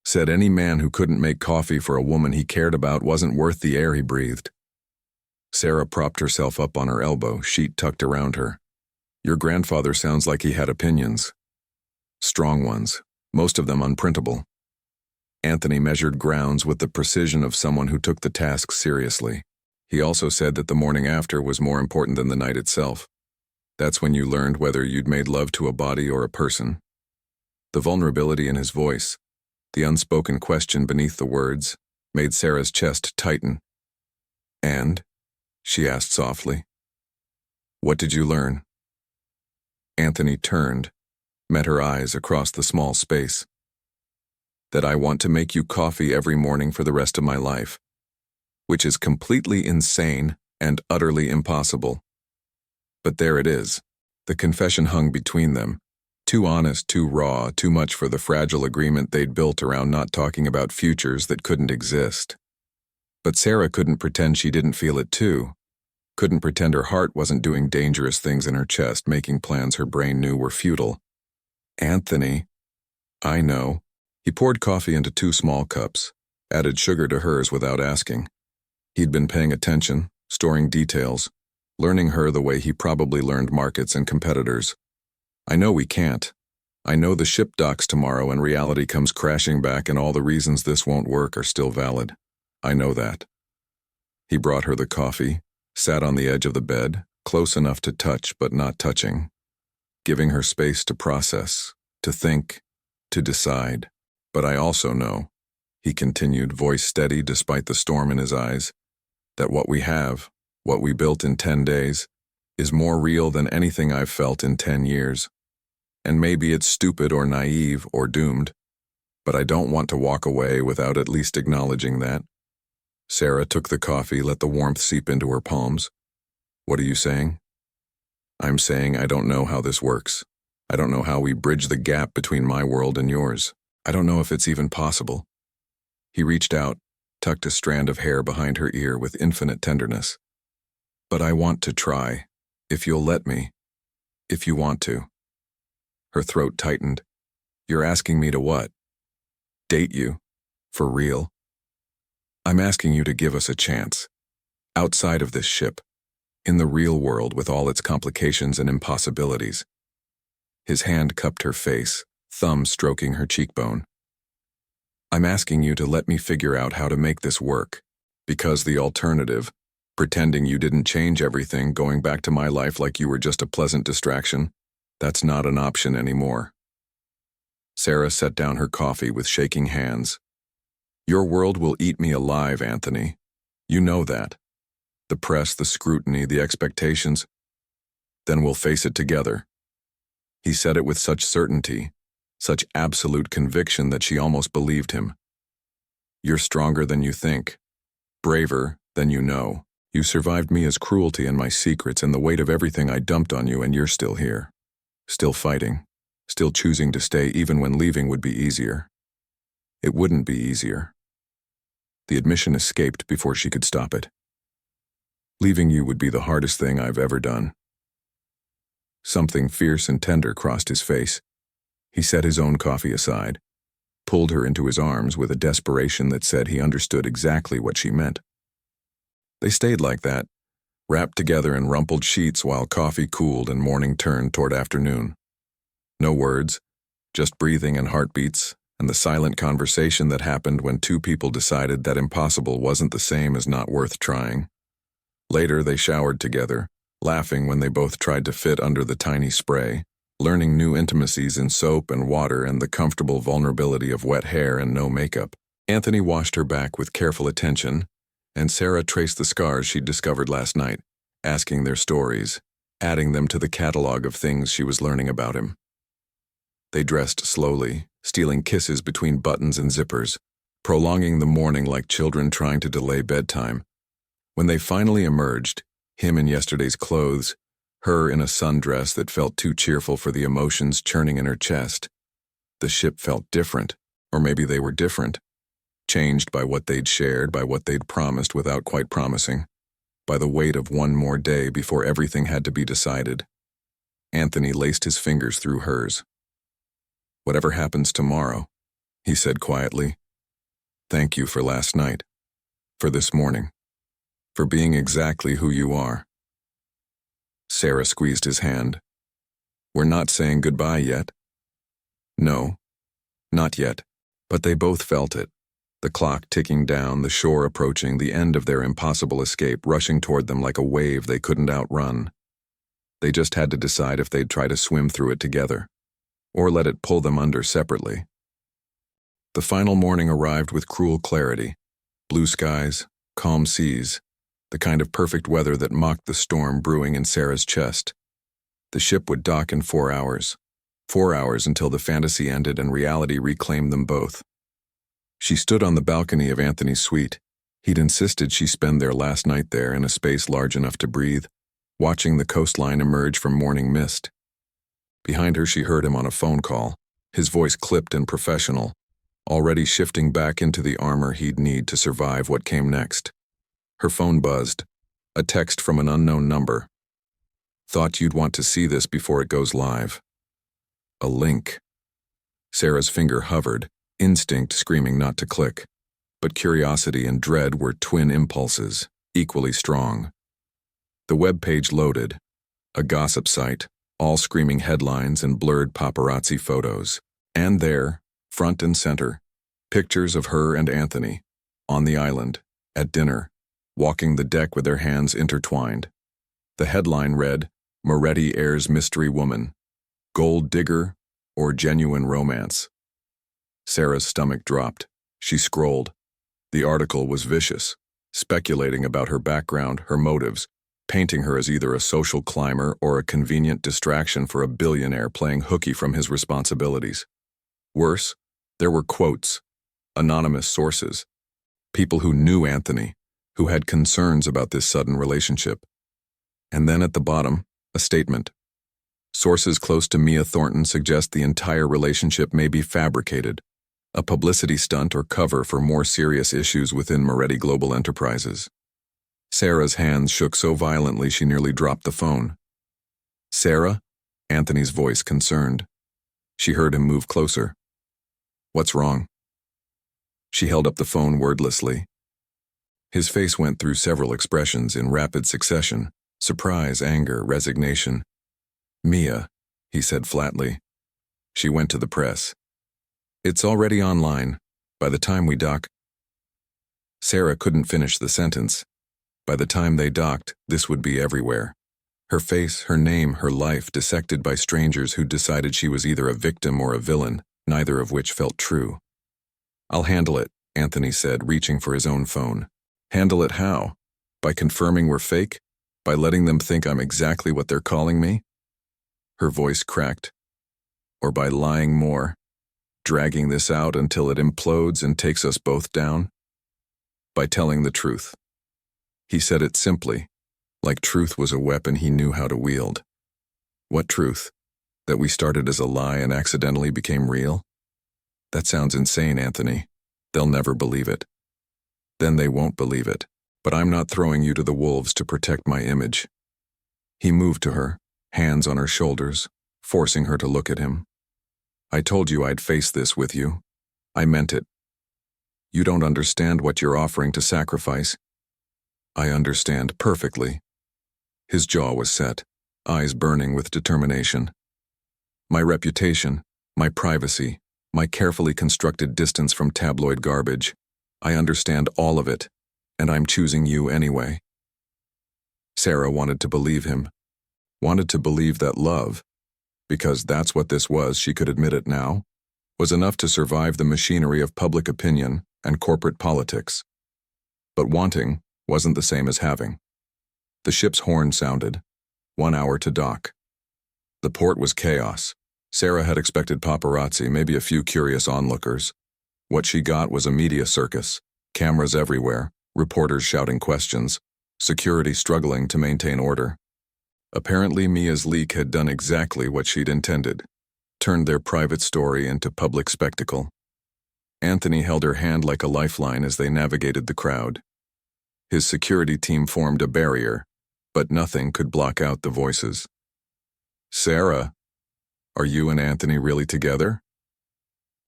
Said any man who couldn't make coffee for a woman he cared about wasn't worth the air he breathed." Sarah propped herself up on her elbow, sheet tucked around her. "Your grandfather sounds like he had opinions. Strong ones, most of them unprintable." Anthony measured grounds with the precision of someone who took the task seriously. He also said that the morning after was more important than the night itself. That's when you learned whether you'd made love to a body or a person. The vulnerability in his voice, the unspoken question beneath the words, made Sarah's chest tighten. "And?" she asked softly. "What did you learn?" Anthony turned, met her eyes across the small space. "That I want to make you coffee every morning for the rest of my life, which is completely insane and utterly impossible." But there it is. The confession hung between them. Too honest, too raw, too much for the fragile agreement they'd built around not talking about futures that couldn't exist. But Sarah couldn't pretend she didn't feel it too. Couldn't pretend her heart wasn't doing dangerous things in her chest, making plans her brain knew were futile. "Anthony." "I know." He poured coffee into 2 small cups, added sugar to hers without asking. He'd been paying attention, storing details, learning her the way he probably learned markets and competitors. "I know we can't. I know the ship docks tomorrow and reality comes crashing back and all the reasons this won't work are still valid. I know that." He brought her the coffee, sat on the edge of the bed, close enough to touch but not touching, giving her space to process, to think, to decide. "But I also know," he continued, voice steady despite the storm in his eyes, "that what we have, what we built in 10 days, is more real than anything I've felt in 10 years. And maybe it's stupid or naive or doomed, but I don't want to walk away without at least acknowledging that." Sarah took the coffee, let the warmth seep into her palms. "What are you saying?" "I'm saying I don't know how this works. I don't know how we bridge the gap between my world and yours. I don't know if it's even possible." He reached out, tucked a strand of hair behind her ear with infinite tenderness. "But I want to try, if you'll let me, if you want to." Her throat tightened. "You're asking me to what? Date you? For real?" "I'm asking you to give us a chance. Outside of this ship. In the real world with all its complications and impossibilities." His hand cupped her face, thumb stroking her cheekbone. "I'm asking you to let me figure out how to make this work. Because the alternative, pretending you didn't change everything, going back to my life like you were just a pleasant distraction, that's not an option anymore." Sarah set down her coffee with shaking hands. "Your world will eat me alive, Anthony. You know that. The press, the scrutiny, the expectations. Then we'll face it together." He said it with such certainty, such absolute conviction that she almost believed him. "You're stronger than you think. Braver than you know. You survived me as cruelty and my secrets and the weight of everything I dumped on you, and you're still here. Still fighting. Still choosing to stay even when leaving would be easier. It wouldn't be easier." The admission escaped before she could stop it. "Leaving you would be the hardest thing I've ever done." Something fierce and tender crossed his face. He set his own coffee aside, pulled her into his arms with a desperation that said he understood exactly what she meant. They stayed like that, wrapped together in rumpled sheets while coffee cooled and morning turned toward afternoon. No words, just breathing and heartbeats, and the silent conversation that happened when 2 people decided that impossible wasn't the same as not worth trying. Later they showered together, laughing when they both tried to fit under the tiny spray, learning new intimacies in soap and water and the comfortable vulnerability of wet hair and no makeup. Anthony washed her back with careful attention, and Sarah traced the scars she'd discovered last night, asking their stories, adding them to the catalog of things she was learning about him. They dressed slowly, stealing kisses between buttons and zippers, prolonging the morning like children trying to delay bedtime. When they finally emerged, him in yesterday's clothes, her in a sundress that felt too cheerful for the emotions churning in her chest, the ship felt different, or maybe they were different, changed by what they'd shared, by what they'd promised without quite promising, by the weight of one more day before everything had to be decided. Anthony laced his fingers through hers. "Whatever happens tomorrow," he said quietly, "thank you for last night, for this morning, for being exactly who you are." Sarah squeezed his hand. "We're not saying goodbye yet." "No, not yet." But they both felt it. The clock ticking down, the shore approaching, the end of their impossible escape rushing toward them like a wave they couldn't outrun. They just had to decide if they'd try to swim through it together, or let it pull them under separately. The final morning arrived with cruel clarity. Blue skies, calm seas, the kind of perfect weather that mocked the storm brewing in Sarah's chest. The ship would dock in 4 hours. 4 hours until the fantasy ended and reality reclaimed them both. She stood on the balcony of Anthony's suite. He'd insisted she spend their last night there in a space large enough to breathe, watching the coastline emerge from morning mist. Behind her, she heard him on a phone call, his voice clipped and professional, already shifting back into the armor he'd need to survive what came next. Her phone buzzed, a text from an unknown number. Thought you'd want to see this before it goes live. A link. Sarah's finger hovered, instinct screaming not to click. But curiosity and dread were twin impulses, equally strong. The web page loaded, a gossip site, all screaming headlines and blurred paparazzi photos. And there, front and center, pictures of her and Anthony, on the island, at dinner, walking the deck with their hands intertwined. The headline read, "Moretti airs mystery woman, gold digger or genuine romance." Sarah's stomach dropped. She scrolled. The article was vicious, speculating about her background, her motives, painting her as either a social climber or a convenient distraction for a billionaire playing hooky from his responsibilities. Worse, there were quotes, anonymous sources, people who knew Anthony, who had concerns about this sudden relationship. And then at the bottom, a statement. Sources close to Mia Thornton suggest the entire relationship may be fabricated, a publicity stunt or cover for more serious issues within Moretti Global Enterprises. Sarah's hands shook so violently she nearly dropped the phone. "Sarah?" Anthony's voice concerned. She heard him move closer. "What's wrong?" She held up the phone wordlessly. His face went through several expressions in rapid succession: surprise, anger, resignation. "Mia," he said flatly. She went to the press. "It's already online. By the time we dock..." Sarah couldn't finish the sentence. By the time they docked, this would be everywhere. Her face, her name, her life dissected by strangers who decided she was either a victim or a villain, neither of which felt true. "I'll handle it," Anthony said, reaching for his own phone. "Handle it how? By confirming we're fake? By letting them think I'm exactly what they're calling me?" Her voice cracked. "Or by lying more? Dragging this out until it implodes and takes us both down?" "By telling the truth." He said it simply, like truth was a weapon he knew how to wield. What truth? That we started as a lie and accidentally became real? That sounds insane, Anthony. They'll never believe it. Then they won't believe it, but I'm not throwing you to the wolves to protect my image. He moved to her, hands on her shoulders, forcing her to look at him. "I told you I'd face this with you. I meant it. You don't understand what you're offering to sacrifice." "I understand perfectly." His jaw was set, eyes burning with determination. "My reputation, my privacy, my carefully constructed distance from tabloid garbage. I understand all of it, and I'm choosing you anyway." Sarah wanted to believe him. Wanted to believe that love, because that's what this was, she could admit it now, was enough to survive the machinery of public opinion and corporate politics. But wanting wasn't the same as having. The ship's horn sounded. 1 hour to dock. The port was chaos. Sarah had expected paparazzi, maybe a few curious onlookers. What she got was a media circus. Cameras everywhere, reporters shouting questions, security struggling to maintain order. Apparently Mia's leak had done exactly what she'd intended, turned their private story into public spectacle. Anthony held her hand like a lifeline as they navigated the crowd. His security team formed a barrier, but nothing could block out the voices. "Sarah, are you and Anthony really together?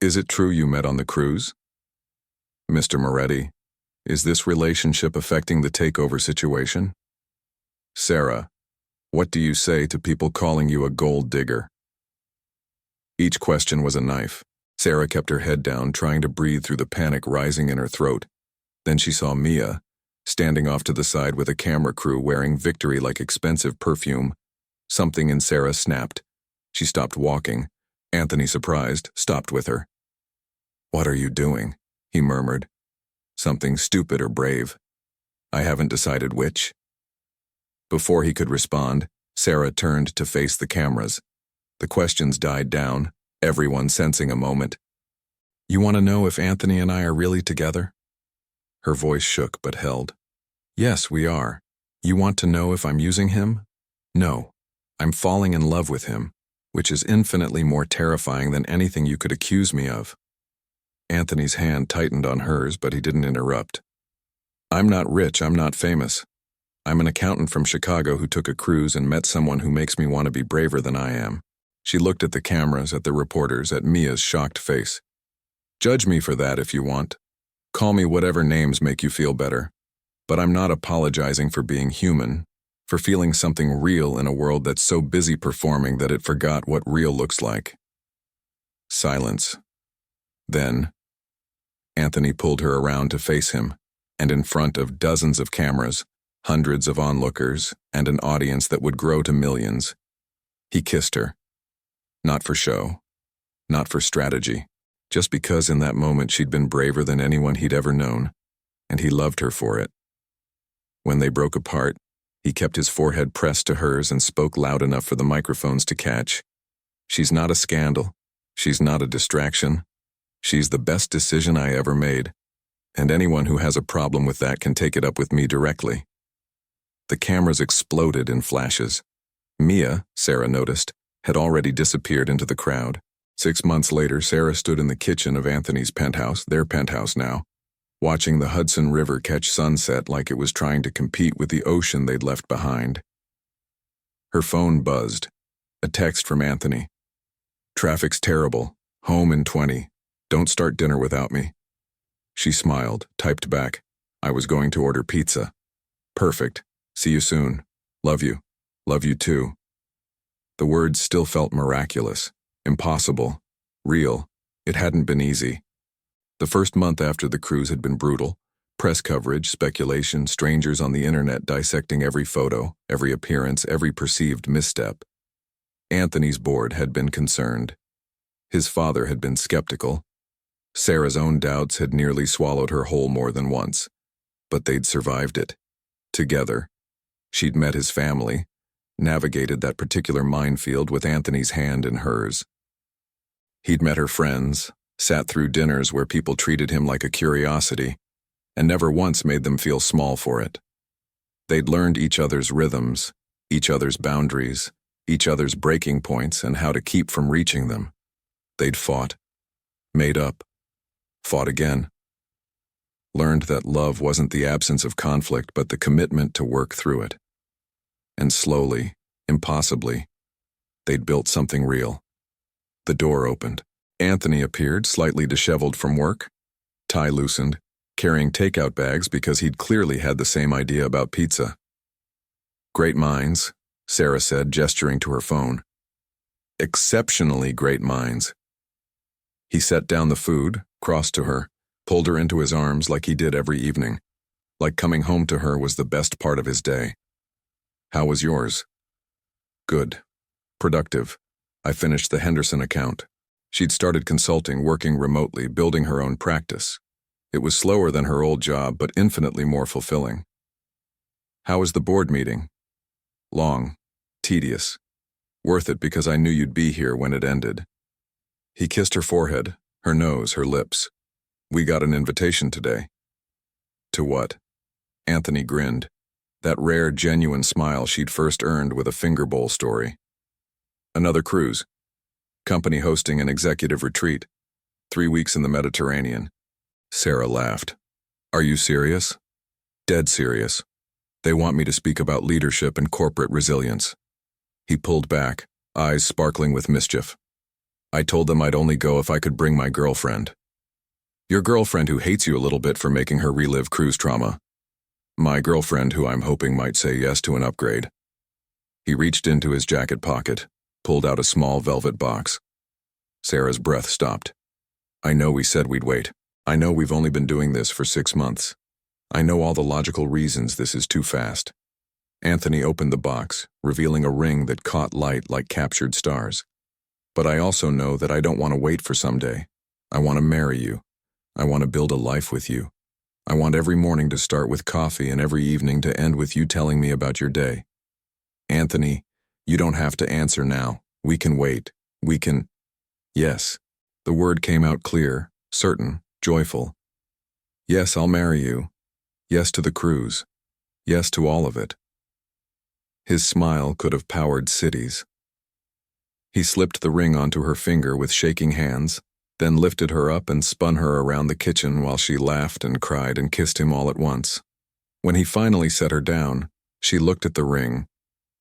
Is it true you met on the cruise? Mr. Moretti, is this relationship affecting the takeover situation? Sarah, what do you say to people calling you a gold digger?" Each question was a knife. Sarah kept her head down, trying to breathe through the panic rising in her throat. Then she saw Mia, standing off to the side with a camera crew wearing Victory-like expensive perfume. Something in Sarah snapped. She stopped walking. Anthony, surprised, stopped with her. "What are you doing?" he murmured. "Something stupid or brave. I haven't decided which." Before he could respond, Sarah turned to face the cameras. The questions died down, everyone sensing a moment. "You want to know if Anthony and I are really together?" Her voice shook but held. "Yes, we are. You want to know if I'm using him? No. I'm falling in love with him, which is infinitely more terrifying than anything you could accuse me of." Anthony's hand tightened on hers, but he didn't interrupt. "I'm not rich, I'm not famous. I'm an accountant from Chicago who took a cruise and met someone who makes me want to be braver than I am." She looked at the cameras, at the reporters, at Mia's shocked face. "Judge me for that if you want. Call me whatever names make you feel better. But I'm not apologizing for being human, for feeling something real in a world that's so busy performing that it forgot what real looks like." Silence. Then, Anthony pulled her around to face him, and in front of dozens of cameras, hundreds of onlookers, and an audience that would grow to millions, he kissed her. Not for show, not for strategy, just because in that moment she'd been braver than anyone he'd ever known, and he loved her for it. When they broke apart, he kept his forehead pressed to hers and spoke loud enough for the microphones to catch. "She's not a scandal. She's not a distraction. She's the best decision I ever made, and anyone who has a problem with that can take it up with me directly." The cameras exploded in flashes. Mia, Sarah noticed, had already disappeared into the crowd. 6 months later, Sarah stood in the kitchen of Anthony's penthouse, their penthouse now, watching the Hudson River catch sunset like it was trying to compete with the ocean they'd left behind. Her phone buzzed. A text from Anthony. "Traffic's terrible. Home in 20. Don't start dinner without me." She smiled, typed back, "I was going to order pizza." "Perfect. See you soon. Love you. Love you too." The words still felt miraculous, impossible, real. It hadn't been easy. The first month after the cruise had been brutal. Press coverage, speculation, strangers on the internet dissecting every photo, every appearance, every perceived misstep. Anthony's board had been concerned. His father had been skeptical. Sarah's own doubts had nearly swallowed her whole more than once. But they'd survived it. Together. She'd met his family, navigated that particular minefield with Anthony's hand in hers. He'd met her friends, sat through dinners where people treated him like a curiosity, and never once made them feel small for it. They'd learned each other's rhythms, each other's boundaries, each other's breaking points, and how to keep from reaching them. They'd fought, made up, fought again. Learned that love wasn't the absence of conflict, but the commitment to work through it. And slowly, impossibly, they'd built something real. The door opened. Anthony appeared, slightly disheveled from work, tie loosened, carrying takeout bags because he'd clearly had the same idea about pizza. "Great minds," Sarah said, gesturing to her phone. "Exceptionally great minds." He set down the food, crossed to her, pulled her into his arms like he did every evening, like coming home to her was the best part of his day. "How was yours?" "Good. Productive. I finished the Henderson account." She'd started consulting, working remotely, building her own practice. It was slower than her old job, but infinitely more fulfilling. "How was the board meeting?" "Long. Tedious. Worth it because I knew you'd be here when it ended." He kissed her forehead, her nose, her lips. "We got an invitation today." "To what?" Anthony grinned. That rare, genuine smile she'd first earned with a finger bowl story. "Another cruise. Company hosting an executive retreat. 3 weeks in the Mediterranean." Sarah laughed. "Are you serious?" "Dead serious. They want me to speak about leadership and corporate resilience." He pulled back, eyes sparkling with mischief. "I told them I'd only go if I could bring my girlfriend." "Your girlfriend who hates you a little bit for making her relive cruise trauma." "My girlfriend who I'm hoping might say yes to an upgrade." He reached into his jacket pocket, pulled out a small velvet box. Sarah's breath stopped. I know we said we'd wait. I know we've only been doing this for 6 months. I know all the logical reasons this is too fast. Anthony opened the box, revealing a ring that caught light like captured stars. But I also know that I don't want to wait for someday. I want to marry you. I want to build a life with you. I want every morning to start with coffee and every evening to end with you telling me about your day. Anthony, you don't have to answer now. We can wait. We can... Yes. The word came out clear, certain, joyful. Yes, I'll marry you. Yes to the cruise. Yes to all of it. His smile could have powered cities. He slipped the ring onto her finger with shaking hands, then lifted her up and spun her around the kitchen while she laughed and cried and kissed him all at once. When he finally set her down, she looked at the ring,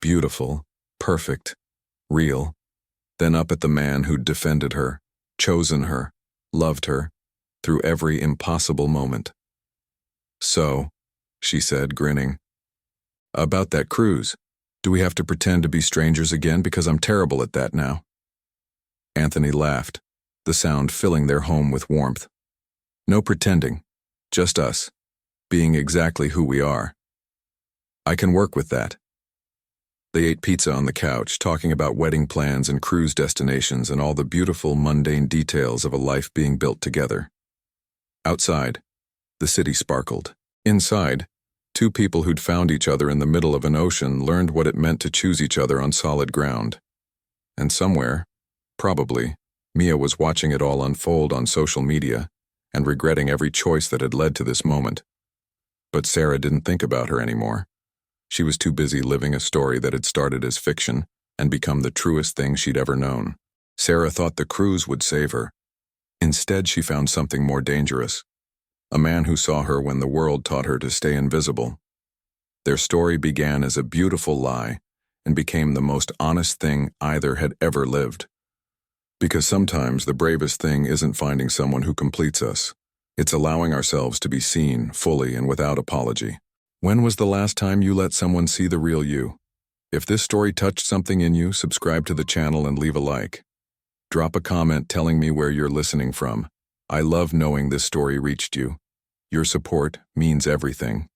beautiful, perfect, real, then up at the man who'd defended her, chosen her, loved her, through every impossible moment. So, she said, grinning, about that cruise, do we have to pretend to be strangers again because I'm terrible at that now? Anthony laughed, the sound filling their home with warmth. No pretending, just us, being exactly who we are. I can work with that. They ate pizza on the couch, talking about wedding plans and cruise destinations and all the beautiful, mundane details of a life being built together. Outside, the city sparkled. Inside, two people who'd found each other in the middle of an ocean learned what it meant to choose each other on solid ground. And somewhere, probably, Mia was watching it all unfold on social media and regretting every choice that had led to this moment. But Sarah didn't think about her anymore. She was too busy living a story that had started as fiction and become the truest thing she'd ever known. Sarah thought the cruise would save her. Instead, she found something more dangerous. A man who saw her when the world taught her to stay invisible. Their story began as a beautiful lie and became the most honest thing either had ever lived. Because sometimes the bravest thing isn't finding someone who completes us. It's allowing ourselves to be seen fully and without apology. When was the last time you let someone see the real you? If this story touched something in you, subscribe to the channel and leave a like. Drop a comment telling me where you're listening from. I love knowing this story reached you. Your support means everything.